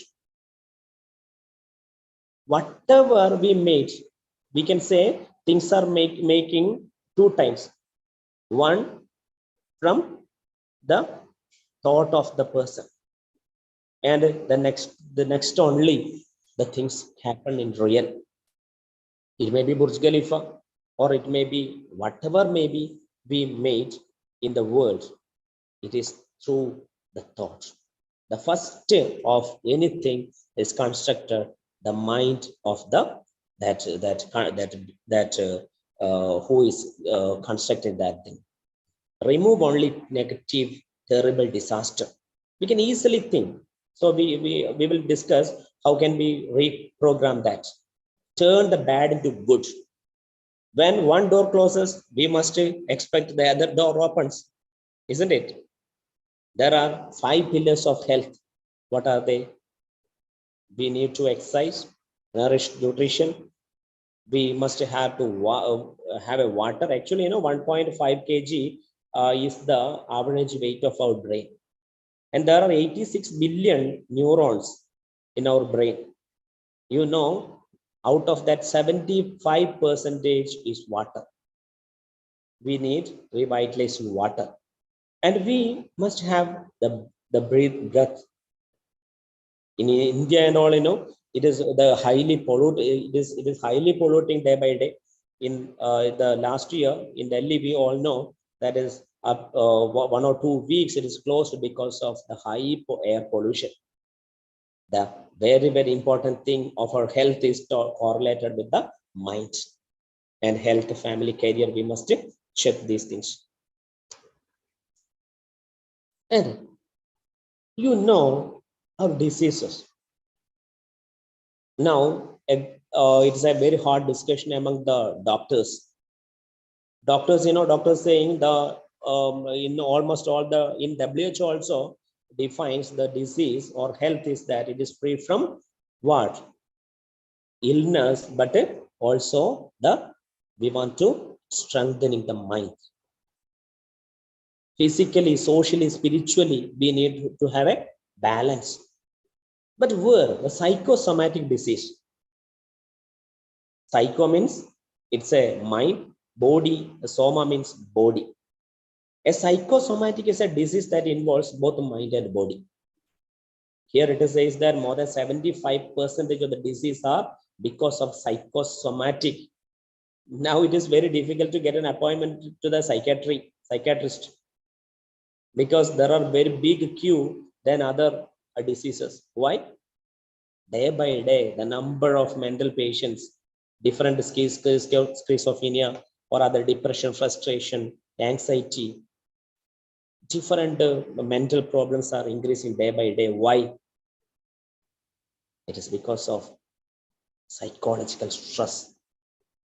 Whatever we made, we can say things are making two times. One from the thought of the person, and the next only the things happen in real. It may be Burj Khalifa, or it may be whatever may be we made in the world. It is through the thought. The first step of anything is constructed the mind of the who is constructing that thing. Remove only negative, terrible disaster. We can easily think. So we will discuss how can we reprogram that. Turn the bad into good. When one door closes, we must expect the other door opens, isn't it? There are 5 pillars of health. What are they? We need to exercise, nourish, nutrition. We must have to have a water. Actually, 1.5 kg is the average weight of our brain. And there are 86 billion neurons in our brain. Out of that, 75% is water. We need revitalized water. And we must have the breath. In India and all, it is the highly polluted. It is highly polluting day by day. In the last year in Delhi, we all know that is up 1 or 2 weeks it is closed because of the high air pollution. The very, very important thing of our health is correlated with the mind, and health, family, career. We must check these things. And our diseases. Now, it's a very hard discussion among the doctors. Doctors saying the in almost all the in WHO also defines the disease or health is that it is free from what? Illness, but also we want to strengthening the mind. Physically, socially, spiritually, we need to have a balance. But where the psychosomatic disease? Psycho means it's a mind, body. The soma means body. A psychosomatic is a disease that involves both mind and body. Here it says that more than 75% of the disease are because of psychosomatic. Now it is very difficult to get an appointment to the psychiatrist, because there are very big queue than other diseases. Why? Day by day, the number of mental patients, different schizophrenia or other depression, frustration, anxiety, different mental problems are increasing day by day. Why? It is because of psychological stress.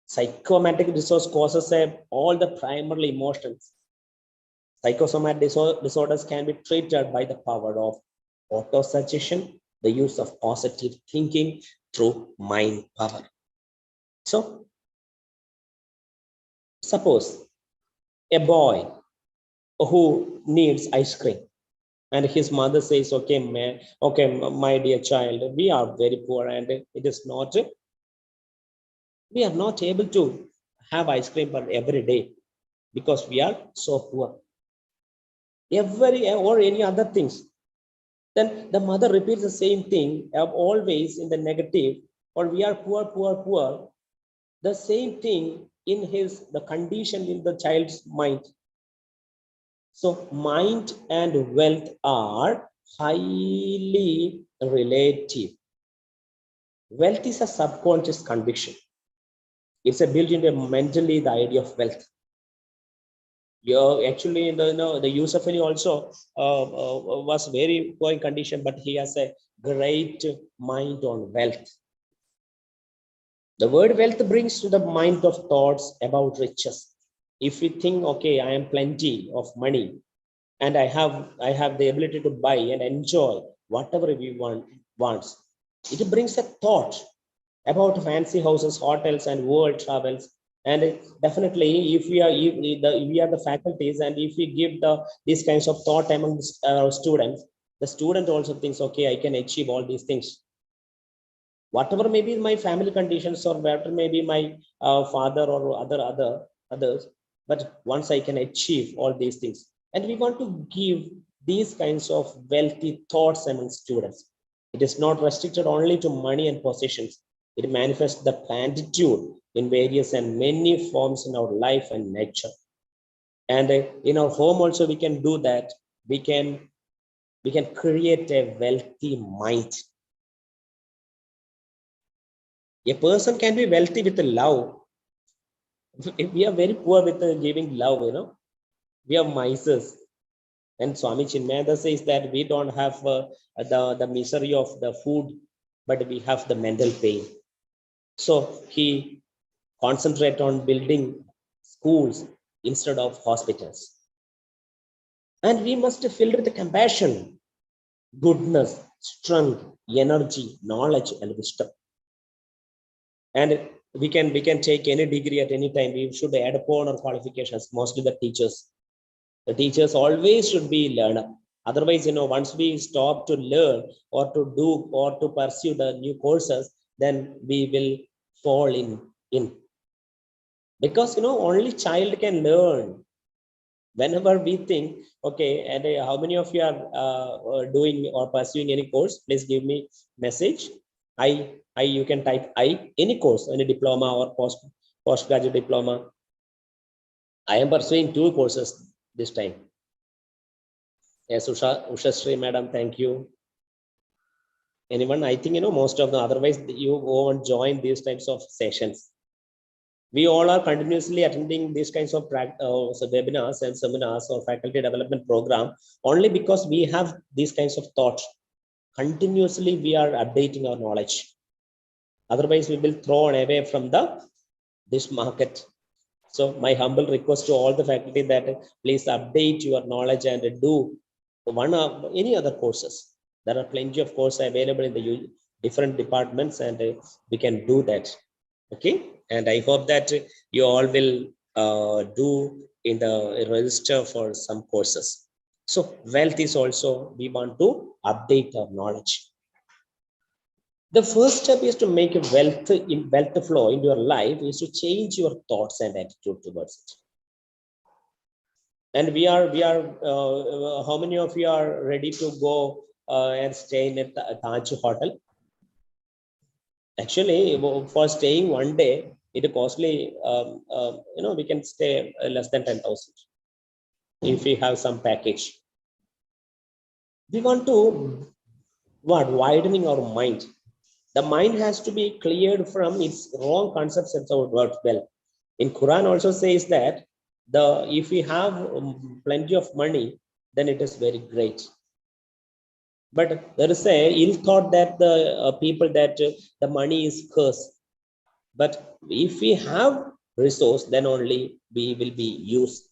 Psychosomatic disorder causes all the primary emotions. Psychosomatic disorders can be treated by the power of autosuggestion, the use of positive thinking through mind power. So, suppose a boy who needs ice cream, and his mother says, okay, my dear child, we are very poor, and we are not able to have ice cream every day because we are so poor. Or any other things. Then the mother repeats the same thing, always in the negative, or we are poor. The same thing in the condition in the child's mind. So mind and wealth are highly relative. Wealth is a subconscious conviction. It's a built into mentally the idea of wealth. Actually, the Yusuf Ali also was very poor in condition, but he has a great mind on wealth. The word wealth brings to the mind of thoughts about riches. If we think, okay, I am plenty of money, and I have the ability to buy and enjoy whatever we wants. It brings a thought about fancy houses, hotels, and world travels. And definitely, if we are the faculties, and if we give these kinds of thought among our students, the student also thinks, okay, I can achieve all these things. Whatever may be my family conditions, or whatever may be my father or others, but once I can achieve all these things, and we want to give these kinds of wealthy thoughts among students. It is not restricted only to money and possessions. It manifests the gratitude in various and many forms in our life and nature. And in our home also we can do that. We can create a wealthy mind. A person can be wealthy with love. If we are very poor with giving love, we are misers. And Swami Chinmayana says that we don't have the misery of the food, but we have the mental pain. So he concentrate on building schools instead of hospitals. And we must fill with compassion, goodness, strength, energy, knowledge, and wisdom. And we can take any degree at any time. We should add upon our qualifications, mostly the teachers always should be learner. Otherwise, once we stop to learn or to do or to pursue the new courses, then we will fall in because only child can learn. Whenever we think, okay, and how many of you are doing or pursuing any course, please give me message. I you can type any course, any diploma or postgraduate diploma. I am pursuing 2 courses this time. Yes, Usha Sri madam, thank you. Anyone? I think most of the, otherwise you won't join these types of sessions. We all are continuously attending these kinds of webinars and seminars or faculty development program only because we have these kinds of thoughts. Continuously we are updating our knowledge. Otherwise we will throw away from this market. So my humble request to all the faculty that please update your knowledge and do one or any other courses. There are plenty of courses available in the different departments, and we can do that. Okay, and I hope that you all will do in the register for some courses. So wealth is also, we want to update our knowledge. The first step is to make a wealth flow in your life is to change your thoughts and attitude towards it. And we are how many of you are ready to go and stay in a Taj hotel? Actually, for staying one day, it is costly. We can stay less than 10,000 if we have some package. We want to widening our mind. The mind has to be cleared from its wrong concepts about what well. In Quran also says that if we have plenty of money, then it is very great. But there is a ill thought that the people that the money is cursed. But if we have resource, then only we will be used.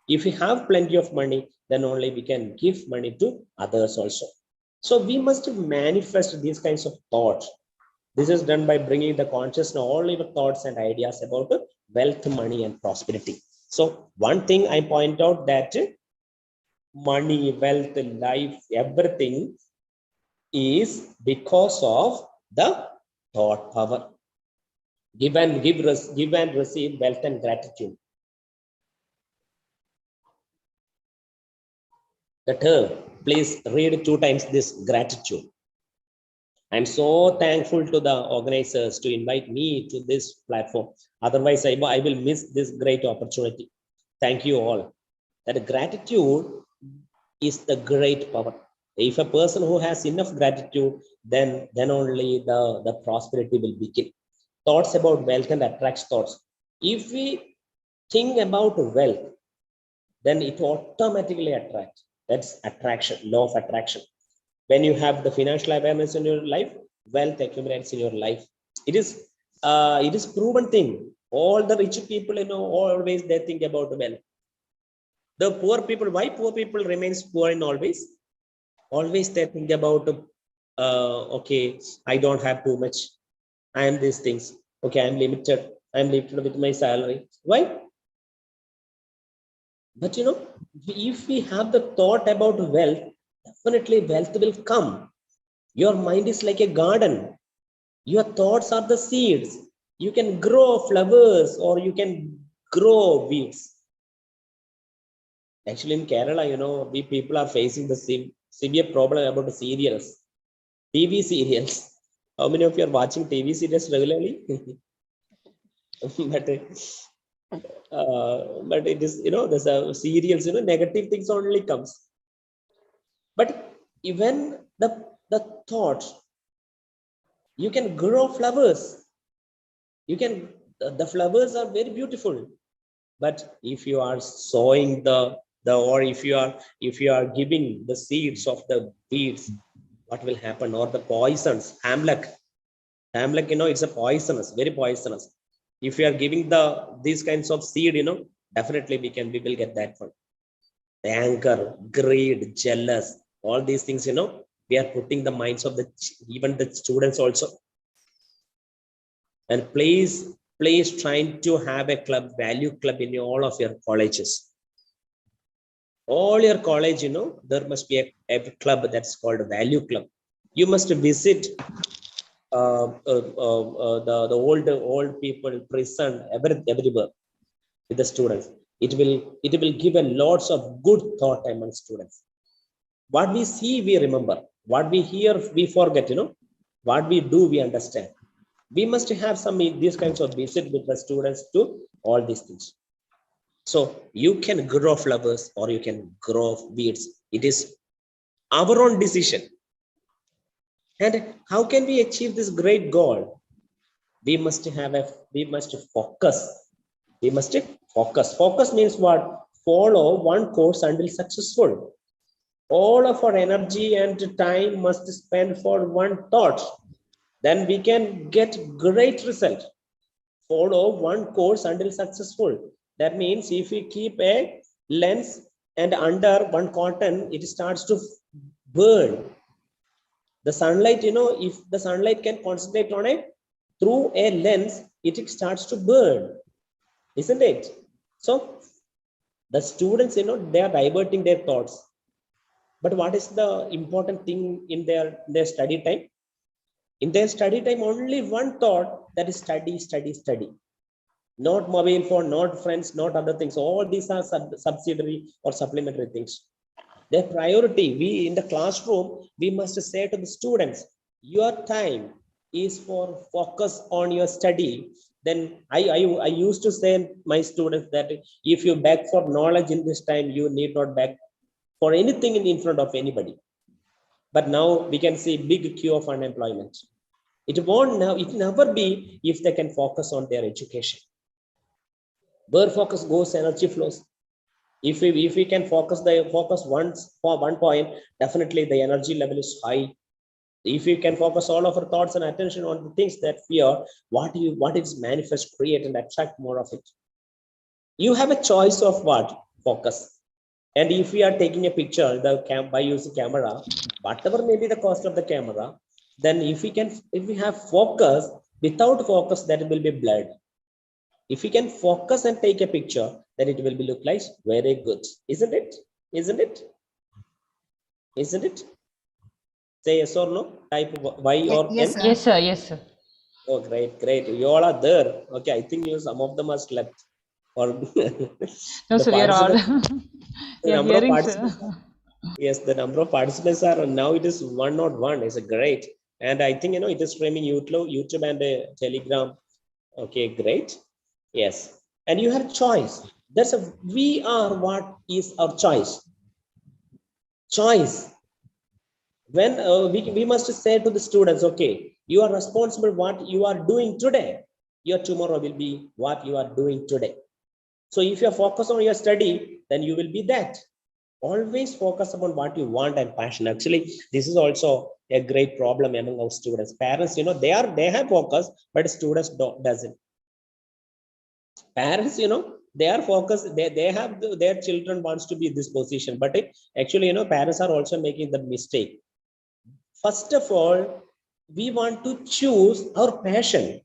If we have plenty of money, then only we can give money to others also. So we must manifest these kinds of thoughts. This is done by bringing the consciousness, all your thoughts and ideas about wealth, money, and prosperity. So one thing I point out that money, wealth, life, everything is because of the thought power. Give and receive wealth and gratitude. The term, please read 2 times this gratitude. I'm so thankful to the organizers to invite me to this platform. Otherwise, I will miss this great opportunity. Thank you all. That gratitude is the great power. If a person who has enough gratitude, then only the prosperity will begin. Thoughts about wealth and attracts thoughts. If we think about wealth, then it automatically attracts. That's attraction, law of attraction. When you have the financial awareness in your life, wealth accumulates in your life. It is proven thing. All the rich people, always they think about wealth. The poor people, why poor people remains poor in always? Always they think about, okay, I don't have too much. I am these things. Okay, I'm limited. I'm limited with my salary. Why? But if we have the thought about wealth, definitely wealth will come. Your mind is like a garden. Your thoughts are the seeds. You can grow flowers or you can grow weeds. Actually, in Kerala, we people are facing the severe problem about the serials, TV serials. How many of you are watching TV serials regularly? but but it is, there's a serials, negative things only comes. But even the thoughts, you can grow flowers. You can the flowers are very beautiful. But if you are sowing or if you are giving the seeds of the weeds, what will happen? Or the poisons, Hamlet, it's a poisonous, very poisonous. If you are giving these kinds of seed, definitely we will get that one. The anger, greed, jealous, all these things, we are putting the minds of even the students also. And please trying to have a value club in all of your colleges. All your college, there must be a club that's called a value club. You must visit the old people prison everywhere with the students. It will give a lots of good thought among students. What we see, we remember. What we hear, we forget. What we do, we understand. We must have some these kinds of visit with the students to all these things. So you can grow flowers or you can grow weeds. It is our own decision. And how can we achieve this great goal? We must focus. We must focus. Focus means what? Follow one course until successful. All of our energy and time must spend for one thought. Then we can get great result. Follow one course until successful. That means if we keep a lens and under one cotton, it starts to burn. The sunlight, if the sunlight can concentrate on it through a lens, it starts to burn, isn't it? So the students, they are diverting their thoughts. But what is the important thing in their study time? In their study time, only one thought, that is study, study, study. Not mobile phone, not friends, not other things. All these are subsidiary or supplementary things. Their priority, we in the classroom, we must say to the students, your time is for focus on your study. Then I used to say my students that if you beg for knowledge in this time, you need not beg for anything in front of anybody. But now we can see big queue of unemployment. It never be if they can focus on their education. Where focus goes, energy flows. If we can focus once for one point, definitely the energy level is high. If we can focus all of our thoughts and attention on the things that fear, what is manifest, create and attract more of it. You have a choice of what focus. And if we are taking a picture by using camera, whatever may be the cost of the camera, then if we have focus, without focus, that will be blurred. If we can focus and take a picture, then it will be look like very good, isn't it? Isn't it? Isn't it? Say yes or no. Type Y or Yes, N. sir. Yes, sir. Yes, sir. Oh, great. You all are there. Okay, I think some of them are slept. Or No, the sir, we are all. participants, the We are number of hearing, sir. participants. Yes, the number of participants are now it is 101. It's a great, and I think it is streaming YouTube and Telegram. Okay, great. Yes, and you have choice. We are what is our choice. Choice. When we must say to the students, okay, you are responsible what you are doing today. Your tomorrow will be what you are doing today. So if you are focused on your study, then you will be that. Always focus upon what you want and passion. Actually, this is also a great problem among our students. Parents, they have focus, but students doesn't. Parents, They are focused, they have their children wants to be in this position, but actually, parents are also making the mistake. First of all, we want to choose our passion.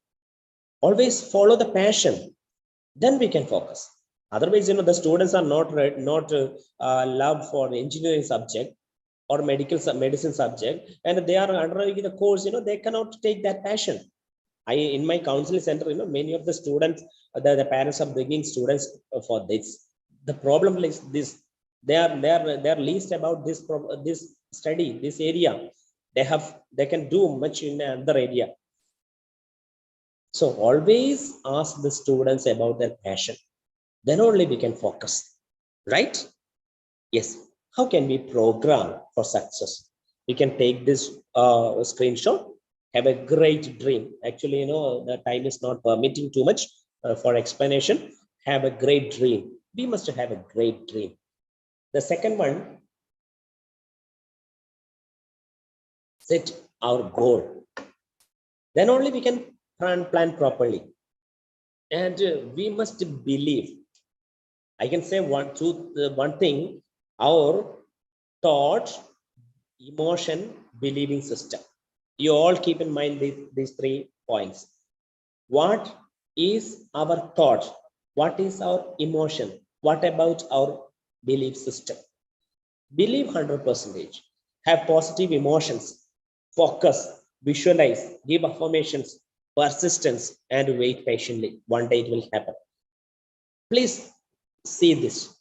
Always follow the passion, then we can focus. Otherwise, the students are not love for the engineering subject or medicine subject, and they are undergoing the course. They cannot take that passion. In my counseling center, many of the students, the parents are bringing students for this. The problem is this: they are least about this study, this area. They can do much in another area. So always ask the students about their passion. Then only we can focus, right? Yes. How can we program for success? We can take this screenshot. Have a great dream. Actually, the time is not permitting too much for explanation. Have a great dream. We must have a great dream. The second one, set our goal. Then only we can plan properly. And we must believe. I can say one thing, our thought, emotion, believing system. You all keep in mind these 3 points. What is our thought? What is our emotion? What about our belief system? Believe 100%. Have positive emotions. Focus, visualize, give affirmations, persistence, and wait patiently. One day it will happen. Please see this.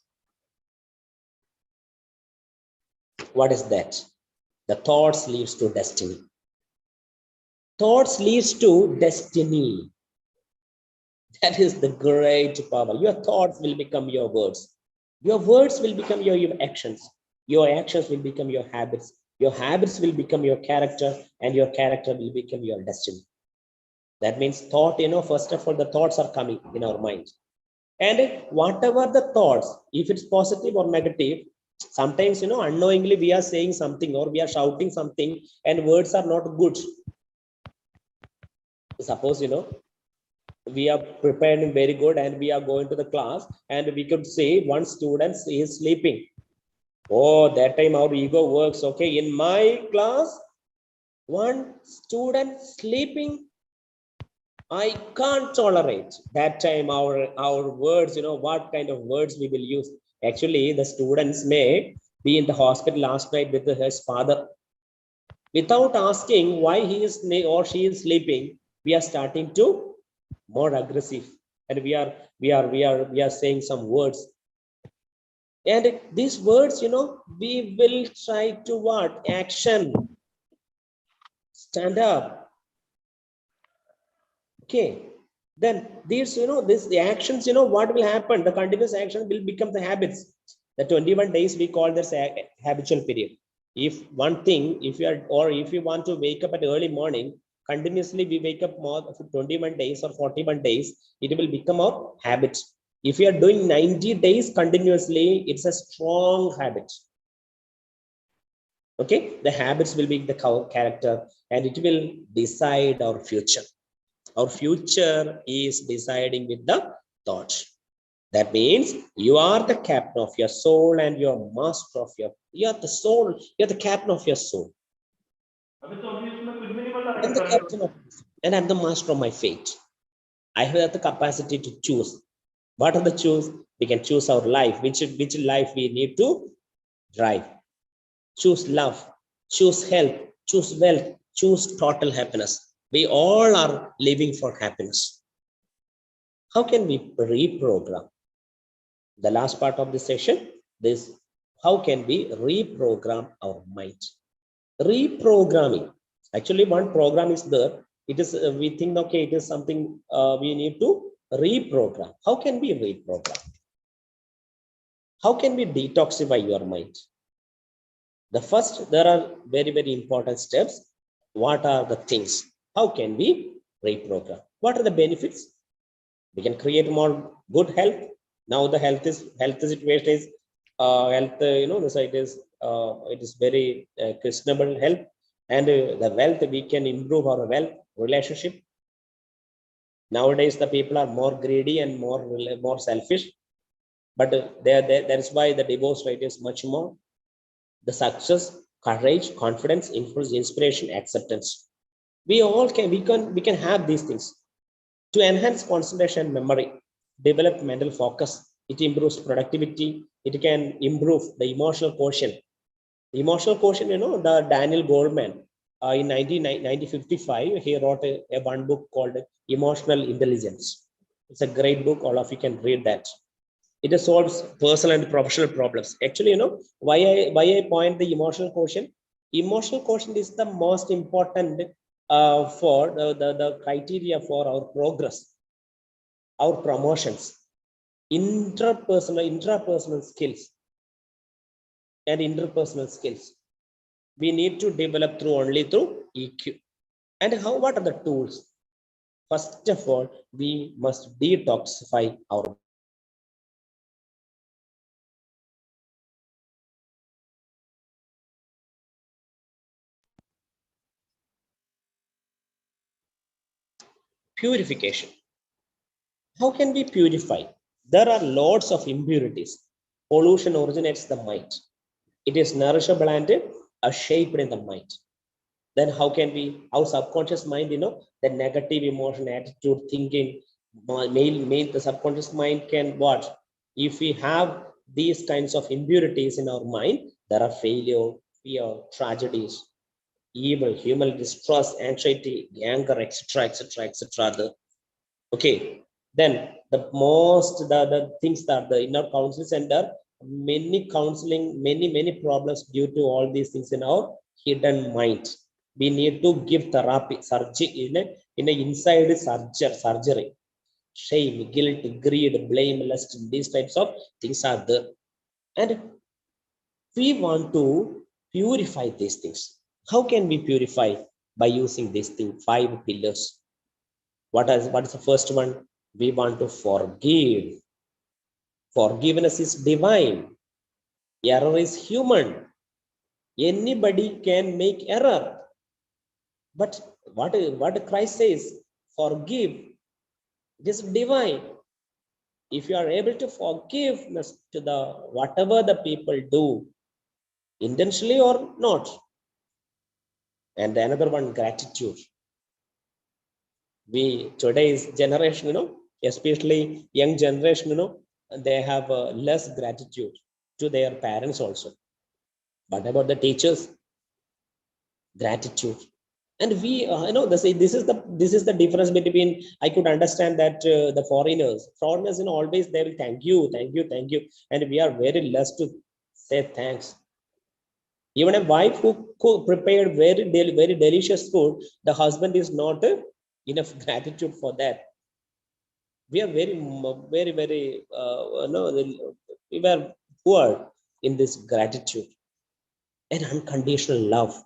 What is that? The thoughts leads to destiny. Thoughts leads to destiny. That is the great power. Your thoughts will become your words. Your words will become your actions. Your actions will become your habits. Your habits will become your character, and your character will become your destiny. That means thought, first of all, the thoughts are coming in our mind. And whatever the thoughts, if it's positive or negative, sometimes, unknowingly we are saying something or we are shouting something and words are not good. Suppose, we are preparing very good and we are going to the class and we could say one student is sleeping. Oh, that time our ego works. Okay, in my class, one student sleeping, I can't tolerate. That time our words, what kind of words we will use. Actually, the students may be in the hospital last night with his father. Without asking why he is or she is sleeping, we are starting to more aggressive, and we are saying some words. And these words, we will try to what? Action. Stand up. Okay. Then these, the actions, what will happen? The continuous action will become the habits. The 21 days we call this habitual period. If one thing, if you want to wake up at early morning, continuously we wake up more for 21 days or 41 days, it will become a habit. If you are doing 90 days continuously, it's a strong habit. Okay, the habits will be the character, and it will decide our future. Our future is deciding with the thoughts. That means you are the captain of your soul and your master of you are the soul, you're the captain of your soul. I'm the captain of, and I'm the master of my fate. I have the capacity to choose. What are the choose? We can choose our life, which life we need to drive. Choose love, choose health, choose wealth, choose total happiness. We all are living for happiness. How can we reprogram? The last part of the session, this how can we reprogram our mind? Reprogramming. Actually, one program is there. It is we think okay, it is something we need to reprogram. How can we reprogram? How can we detoxify your mind? The first, there are very, very important steps. What are the things? How can we reprogram? What are the benefits? We can create more good health. Now the health situation is health. The site is it is very questionable health, and the wealth, we can improve our wealth relationship. Nowadays, the people are more greedy and more selfish. But that's why the divorce rate is much more. The success, courage, confidence, influence, inspiration, acceptance. We can have these things to enhance concentration and memory, develop mental focus. It improves productivity. It can improve the emotional quotient. Emotional quotient, the Daniel Goleman in 1955, he wrote a one book called Emotional Intelligence. It's a great book. All of you can read that. It solves personal and professional problems. Actually, why I point the emotional quotient. Emotional quotient is the most important for the criteria for our progress, our promotions, intrapersonal skills, and interpersonal skills. We need to develop only through EQ. And what are the tools? First of all, we must detoxify our purification. How can we purify? There are lots of impurities. Pollution originates the mind. It is nourishable and shaped in the mind. Then how can we, our subconscious mind, the negative emotion, attitude, thinking, the subconscious mind can what? If we have these kinds of impurities in our mind, there are failure, fear, tragedies, evil, human distrust, anxiety, anger, etc., etc., etc. Okay, then the things that the inner counseling center, many counseling, many problems due to all these things in our hidden mind. We need to give therapy, surgery in a inside surgery. Shame, guilt, greed, blame, lust, these types of things are there. And we want to purify these things. How can we purify? By using these things, 5 pillars. What is the first one? We want to forgive. Forgiveness is divine. Error is human. Anybody can make error. But what Christ says, forgive. It is divine. If you are able to forgiveness to the whatever the people do, intentionally or not. And another one, gratitude. We today's generation, especially young generation, they have less gratitude to their parents also. But about the teachers, gratitude. And we, this is the difference between. I could understand that the foreigners, always they will thank you, and we are very less to say thanks. Even a wife who prepared very delicious food, the husband is not enough gratitude for that. We are very we were poor in this gratitude and unconditional love.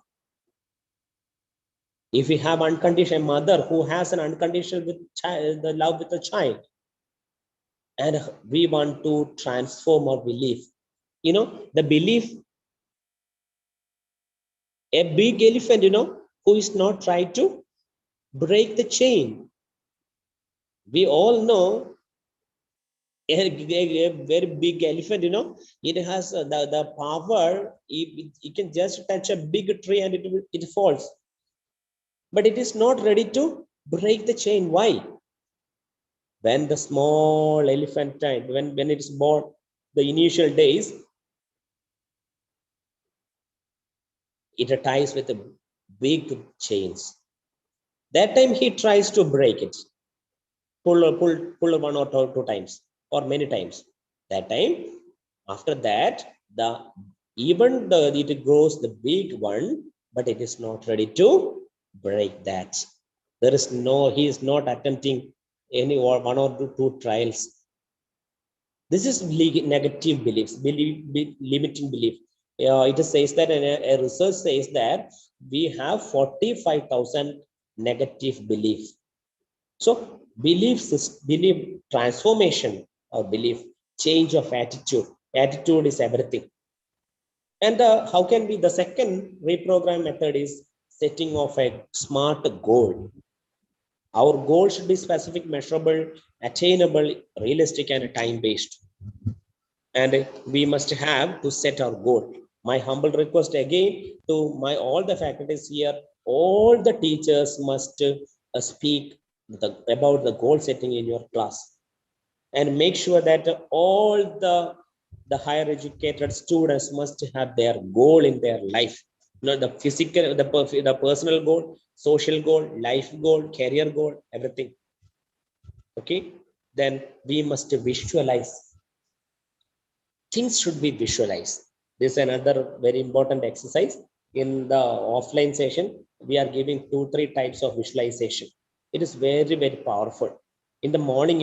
If we have unconditional mother who has an unconditional the love with the child, and we want to transform our belief, the belief, a big elephant, who is not trying to break the chain. We all know a very big elephant, it has the power. It can just touch a big tree and it falls, but it is not ready to break the chain. Why? When the small elephant time, when it is born, the initial days, it ties with the big chains. That time he tries to break it, pull one or two times or many times. That time, after that, it grows the big one, but it is not ready to break that. He is not attempting any or one or two trials. This is negative beliefs, limiting belief. It says that, a research says that we have 45,000 negative beliefs. So belief transformation or belief change of attitude. Attitude is everything. And how can we? The second reprogram method is setting of a smart goal. Our goal should be specific, measurable, attainable, realistic, and time based. and we must have to set our goal. My humble request again to all the faculties here, all the teachers must speak about the goal setting in your class, and make sure that all the higher educated students must have their goal in their life. The physical, the personal goal, social goal, life goal, career goal, everything. Okay, then we must visualize. Things should be visualized. This is another very important exercise. In the offline session, we are giving 2-3 types of visualization. It is very, very powerful. In the morning,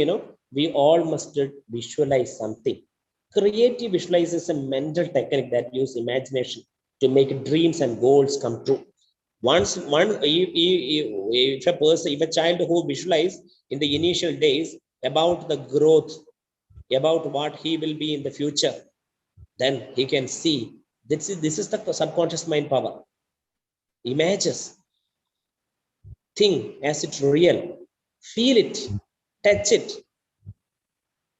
we all must visualize something. Creative visualization is a mental technique that uses imagination to make dreams and goals come true. If a person, if a child who visualize in the initial days about the growth, about what he will be in the future, then he can see this is the subconscious mind power. Images, think as it's real, feel it, touch it,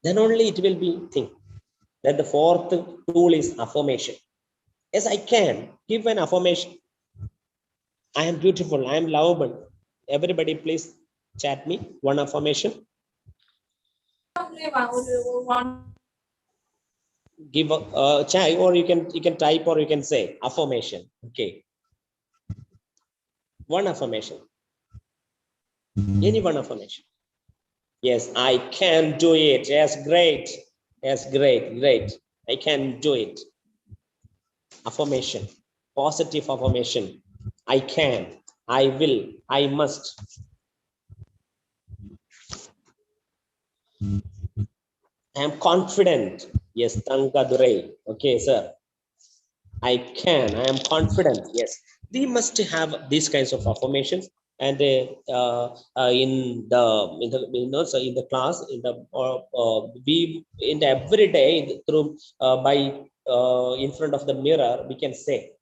then only it will be think. Then the fourth tool is affirmation. Yes, I can give an affirmation. I am beautiful, I am lovable. Everybody please chat me one affirmation. Give a chat, or you can type, or you can say affirmation. Okay, one affirmation, any one affirmation. Yes, I can do it. Yes, great. Yes, great. I can do it. Affirmation, positive affirmation. I can, I will, I must. I am confident. Yes, Tanka Durai. Okay, sir. I can, I am confident. Yes, we must have these kinds of affirmations. And in the class, we in the every day through by in front of the mirror, we can say,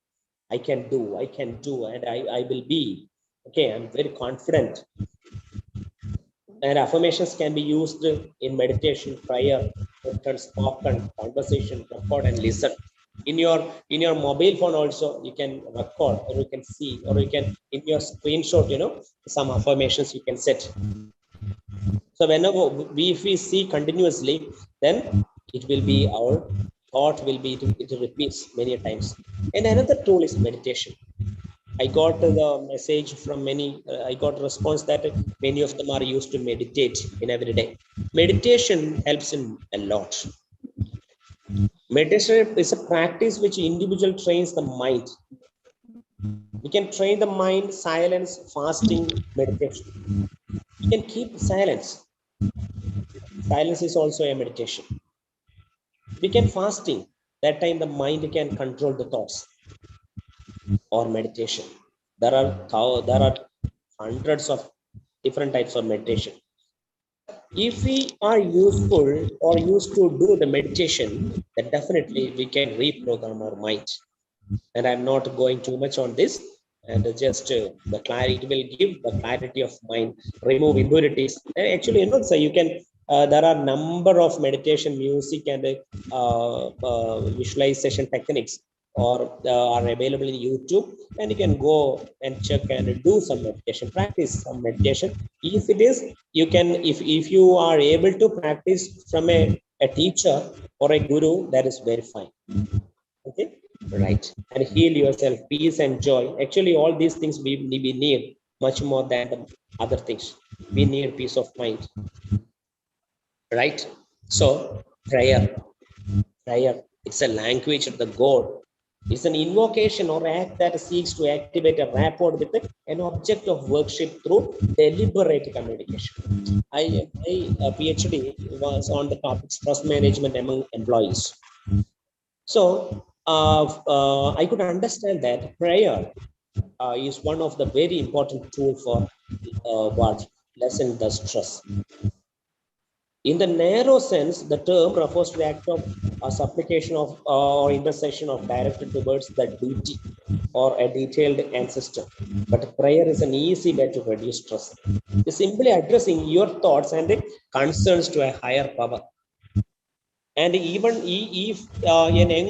I can do, and I will be. Okay, I'm very confident. And affirmations can be used in meditation, prayer, written, spoken, conversation, record, and listen. In your mobile phone also, you can record, or you can see, or you can in your screenshot, some affirmations you can set. So whenever if we see continuously, then it will be our thought will be it repeats many times. And another tool is meditation. I got the message from many, I got a response that many of them are used to meditate in every day. Meditation helps in a lot. Meditation is a practice which individual trains the mind. We can train the mind, silence, fasting, meditation. We can keep silence. Silence is also a meditation. We can fasting. That time the mind can control the thoughts, or meditation. There are hundreds of different types of meditation. But if we are useful or used to do the meditation, then definitely we can reprogram our mind. And I'm not going too much on this. And just the clarity, it will give the clarity of mind, remove impurities. And actually, so you can. There are number of meditation music and visualization techniques are available in YouTube, and you can go and check and do some meditation, practice some meditation. If it is, you can, if you are able to practice from a teacher or a guru, that is very fine. Okay, right. And heal yourself, peace and joy. Actually, all these things we need much more than the other things. We need peace of mind, right? So prayer, it's a language of the God. It's an invocation or act that seeks to activate a rapport with an object of worship through deliberate communication. My PhD was on the topic trust management among employees. So I could understand that prayer is one of the very important tool for what lessen the stress. In the narrow sense, the term refers to the act of supplication of or intercession of directed towards the duty or a detailed ancestor. But prayer is an easy way to reduce stress. It's simply addressing your thoughts and concerns to a higher power. And even if in young in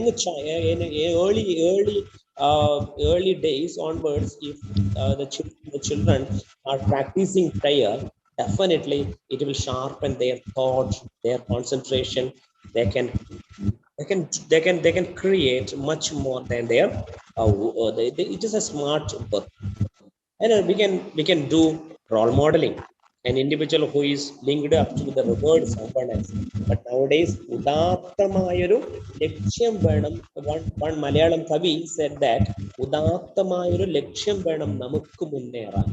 early days onwards, if the children are practicing prayer, definitely it will sharpen their thought, their concentration. They can they can create much more than their it is a smart work. And we can do role modeling, an individual who is linked up to the word someone else. But nowadays ഉദാത്തമായൊരു ലക്ഷ്യം വേണം. One Malayalam Kavi said that ഉദാത്തമായൊരു ലക്ഷ്യം വേണം നമുക്ക് മുന്നേറാൻ,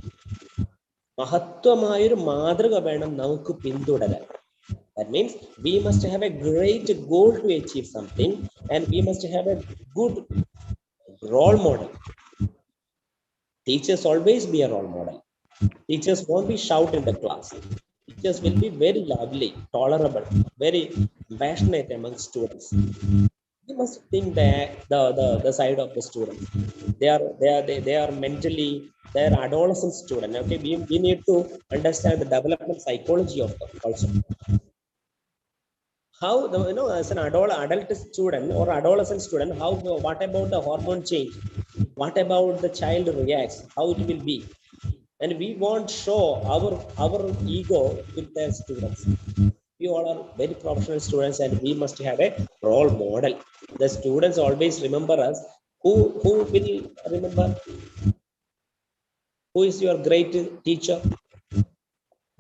മഹത്വമായൊരു മാതൃക വേണം നമുക്ക് പിന്തുടരാൻ. That means we must have a great goal to achieve something, and we must have a good role model. Teachers always be a role model. Teachers won't be shout in the class. Teachers will be very lovely, tolerable, very passionate among students. You must think that the side of the students. They are mentally, they are adolescent student. Okay, we need to understand the development psychology of them also. How as an adult student or adolescent student, how, what about the hormone change? What about the child reacts? How it will be? And we won't show our ego with their students. We all are very professional students, and we must have a role model. The students always remember us. Who will remember? Who is your great teacher?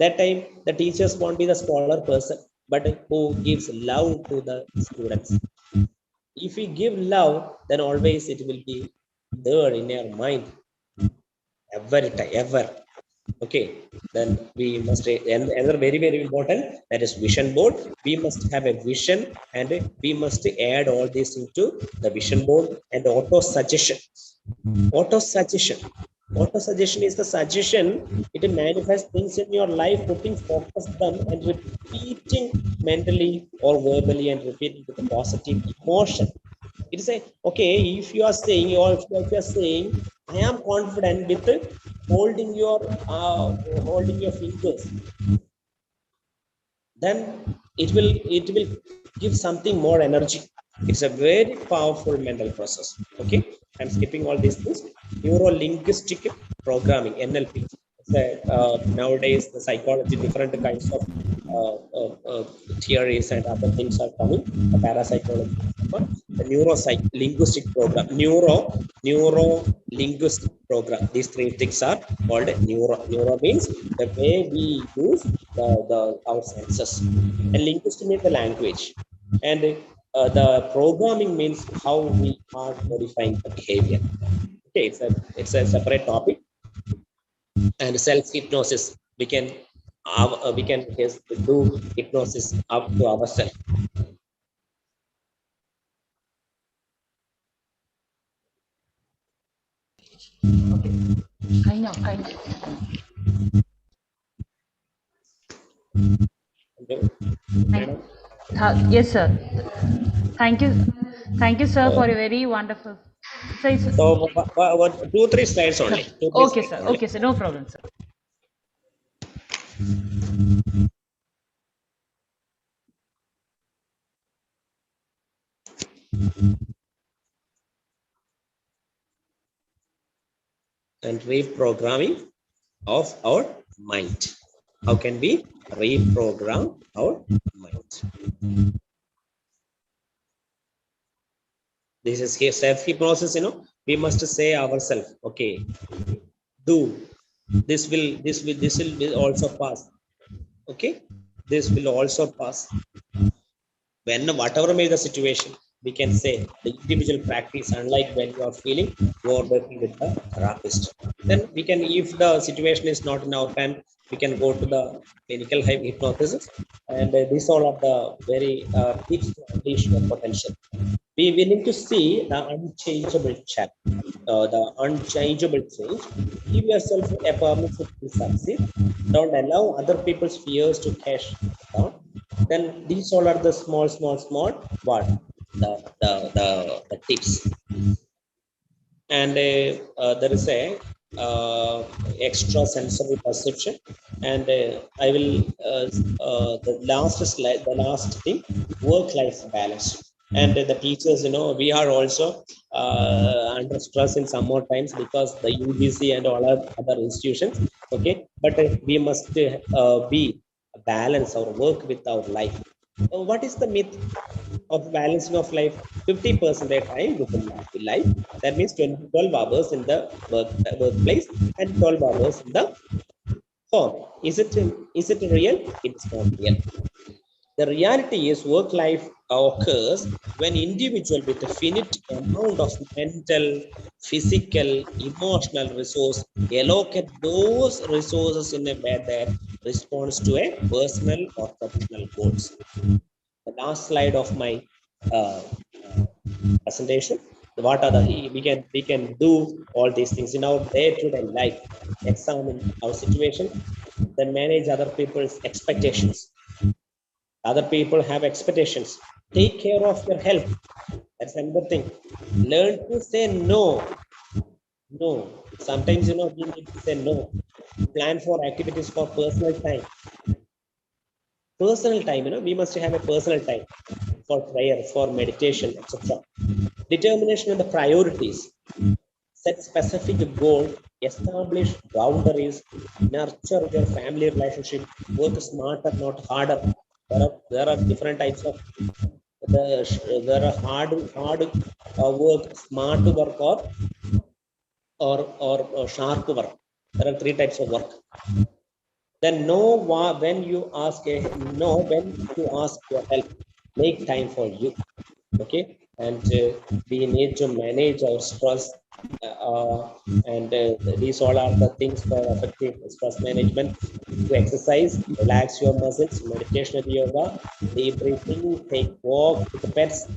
That time the teachers won't be the scholar person, but who gives love to the students. If we give love, then always it will be there in our mind, every time, ever. Okay, then we must, and another very important, that is vision board. We must have a vision, and we must add all this into the vision board. And auto suggestion. Auto suggestion is the suggestion. It manifests things in your life, putting focus them and repeating mentally or verbally, and repeating with a positive emotion. It is a, okay, if you are saying, or if you are saying, I am confident with holding your fingers, then it will give something more energy. It's a very powerful mental process. Okay, I'm skipping all these things. Neuro linguistic programming, NLP. Nowadays the psychology, different kinds of theories and other things are coming. The parapsychology, the linguistic program, neuro linguistic program. These three things are called neuro. Neuro means the way we use our senses, and linguistic means the language, and the programming means how we are modifying the behavior. Okay, it's a separate topic. And self hypnosis, we can do hypnosis up to ourselves. കഴിഞ്ഞോ Yes, sir. Thank you, sir, for a very wonderful. So what 2-3 slides only. Okay, sir. Okay, sir. No problem, sir. And reprogramming of our mind. How can we reprogram our mind? This is here self hypnosis. We must say ourselves, okay, do this will also pass. Okay, this will also pass. When whatever may the situation, we can say the individual practice. Unlike when you are feeling, you are working with the therapist, then we can, if the situation is not in our hand, we can go to the clinical hypnosis. And these all are the very tips to unleash your potential. We need to see the unchangeable chat, the unchangeable change. Give yourself a permission to succeed. Don't allow other people's fears to cash down. Then these all are the small what the tips. And there is a extra sensory perception. And I will the last slide, the last thing, work-life balance. And the teachers, we are also under stress in some more times because the UGC and all other institutions. Okay, but we must be balance our work with our life. What is the myth of balancing of life? 50% their time with the life. That means 12 hours in the workplace and 12 hours in the home. Is it real? It's not real. The reality is work life occurs when individual with a finite amount of mental, physical, emotional resource allocate those resources in a way that responds to a personal or professional goals. The last slide of my uh, presentation. What are the we can do all these things in our day-to-day life, examine our situation, then manage other people's expectations. Other people have expectations. Take care of your health. That's another thing. Learn to say no. No. Sometimes we need to say no. Plan for activities for personal time. Personal time, we must have a personal time for prayer, for meditation, etc. Determination of the priorities. Set specific goal. Establish boundaries. Nurture your family relationship. Work smarter, not harder. There are different types of there are hard work, smart work, or sharp work. There are three types of work. Then know when you ask no, when to ask for help. Make time for you. Okay, and we need to manage our stress, uh, and these all are the things for effective stress management. To exercise, relax your muscles, meditation with yoga, deep breathing, take walk with the pets,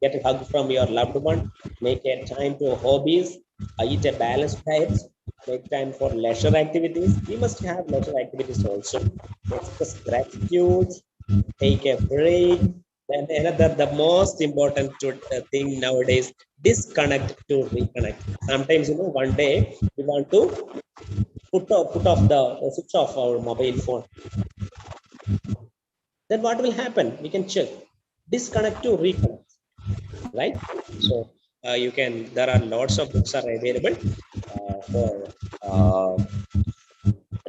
get a hug from your loved one, make a time to hobbies, eat a balanced diet, make time for leisure activities. We must have leisure activities also. Express gratitude, take a break. Then another, the most important thing nowadays, disconnect to reconnect. Sometimes, one day we want to put off the switch off our mobile phone. Then what will happen? We can check. Disconnect to reconnect, right? So you can. There are lots of books are available for uh,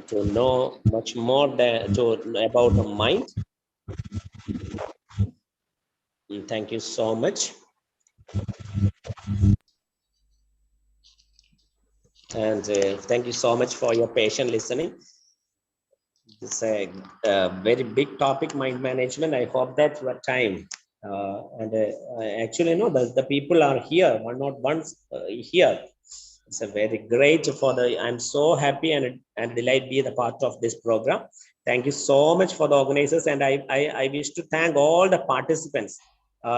to know much more about the mind. Thank you so much. And thank you so much for your patient listening. It's a very big topic, mind management. I hope that your time. And actually, the people are here, one not once here. It's a very great for the. I'm so happy and delighted be the part of this program. Thank you so much for the organizers, and I wish to thank all the participants.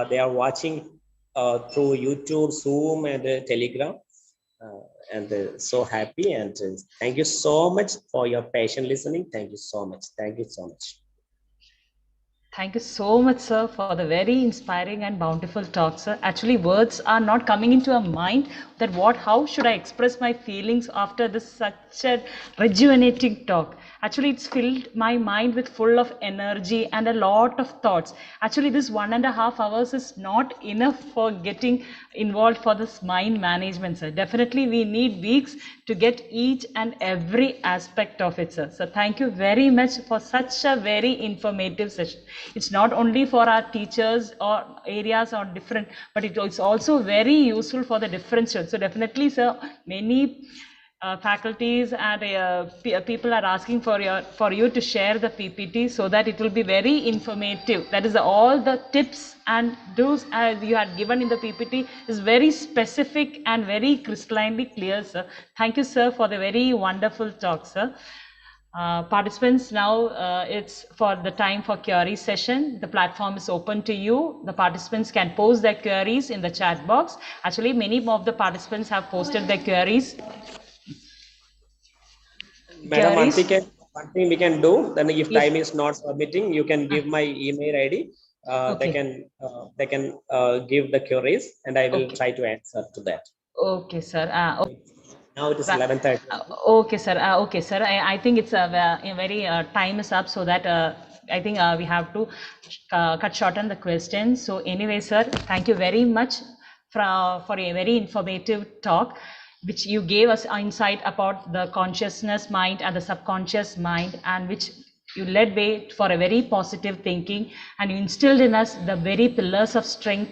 They are watching through YouTube, Zoom, and Telegram. And so happy, and thank you so much for your patient listening. Thank you so much. Thank you so much. Thank you so much, sir, for the very inspiring and bountiful talk, sir. Actually, words are not coming into our mind that how should I express my feelings after this such a rejuvenating talk. Actually, it's filled my mind with full of energy and a lot of thoughts. Actually, this 1.5 hours is not enough for getting involved for this mind management, sir. Definitely, we need weeks to get each and every aspect of it, sir. So thank you very much for such a very informative session. It's not only for our teachers or areas or different, but it is also very useful for the different students. So definitely, sir, many faculties and people are asking for you to share the PPT so that it will be very informative. That is all the tips and do's as you had given in the PPT is very specific and very crystallinely clear, sir. Thank you, sir, for the very wonderful talk, sir. Participants, now it's for the time for query session. The platform is open to you. The participants can post their queries in the chat box. Actually, many of the participants have posted their queries. Madam, one thing we can do, then if Yes. time is not submitting, you can give my email ID. Okay. They can give the queries, and I will Okay. try to answer to that. Okay, sir. Okay. Now it is 11:30. Okay, sir. Okay, sir. I think it's a very time is up, so that I think we have to cut short on the questions. So anyway, sir, thank you very much for a very informative talk, which you gave us insight about the consciousness mind and the subconscious mind, and which you led way for a very positive thinking, and you instilled in us the very pillars of strength.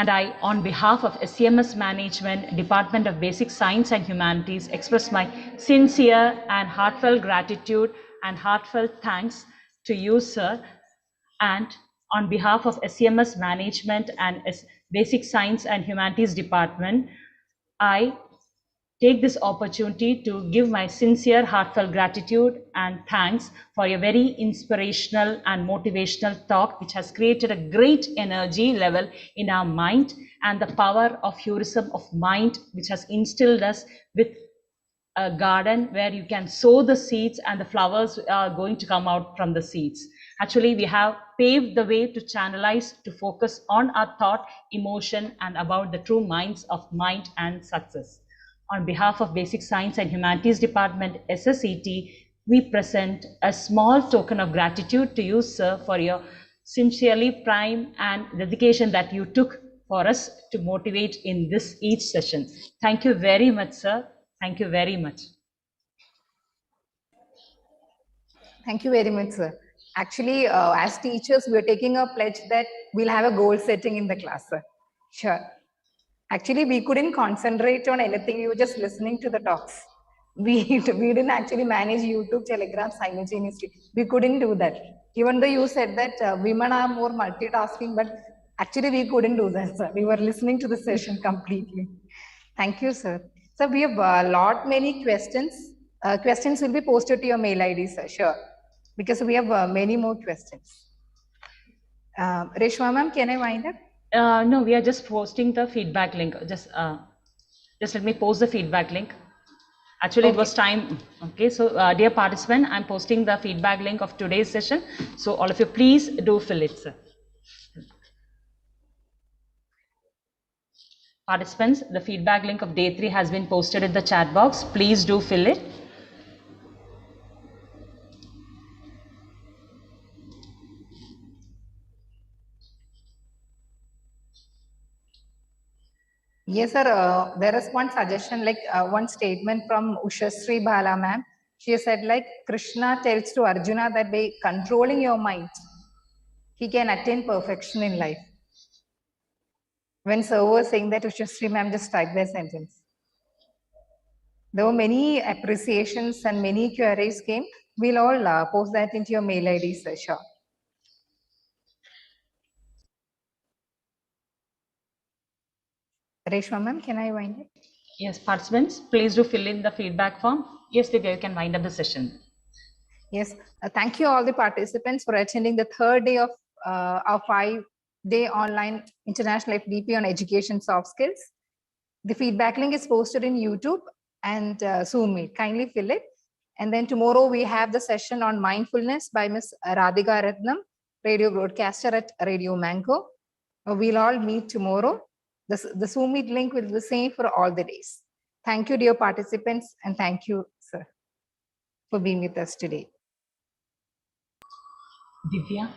And I, on behalf of SCMS Management, Department of Basic Science and Humanities, express my sincere and heartfelt gratitude and heartfelt thanks to you, sir. And on behalf of SCMS Management and Basic Science and Humanities Department, I take this opportunity to give my sincere, heartfelt gratitude and thanks for a very inspirational and motivational talk, which has created a great energy level in our mind, and the power of heurism of mind, which has instilled us with a garden where you can sow the seeds and the flowers are going to come out from the seeds. Actually, we have paved the way to channelize, to focus on our thought, emotion, and about the true minds of mind and success. On behalf of Basic Science and Humanities Department, SSET, we present a small token of gratitude to you, sir, for your sincerely prime and dedication that you took for us to motivate in this each session. Thank you very much, sir. Thank you very much. Thank you very much, sir. Actually, as teachers, we're taking a pledge that we'll have a goal setting in the class, sir. Sure. Actually, we couldn't concentrate on anything. We were just listening to the talks. We didn't actually manage YouTube, Telegram simultaneously. We couldn't do that. Even though you said that women are more multitasking, but actually we couldn't do that, sir. We were listening to the session completely. Thank you, sir. So we have a lot many questions. Questions will be posted to your mail ID, sir. Sure. Because we have many more questions. Reshma ma'am, can I wind up? No, we are just posting the feedback link. Just let me post the feedback link. Actually, okay. It was time. Okay, so dear participant, I'm posting the feedback link of today's session. So all of you, please do fill it, sir. Participants, the feedback link of day 3 has been posted in the chat box. Please do fill it. Yes, sir. There is one suggestion, like one statement from Ushasri Bala ma'am. She said, like, Krishna tells to Arjuna that by controlling your mind, he can attain perfection in life. When sir was saying that, Ushasri ma'am just typed that sentence. There were many appreciations and many queries came. We'll all post that into your mail ID, sir. Sure. Reshma ma'am, can I wind up? Yes, participants, please do fill in the feedback form. Yes, Divya, you can wind up the session. Yes, thank you all the participants for attending the third day of our 5-day online international FDP on education soft skills. The feedback link is posted in YouTube and Zoom Meet. Kindly fill it. And then tomorrow we have the session on mindfulness by Ms. Radhika Ratnam, radio broadcaster at Radio Mango. We'll all meet tomorrow. The Zoom Meet link will be the same for all the days. Thank you, dear participants, and thank you, sir, for being with us today. Divya.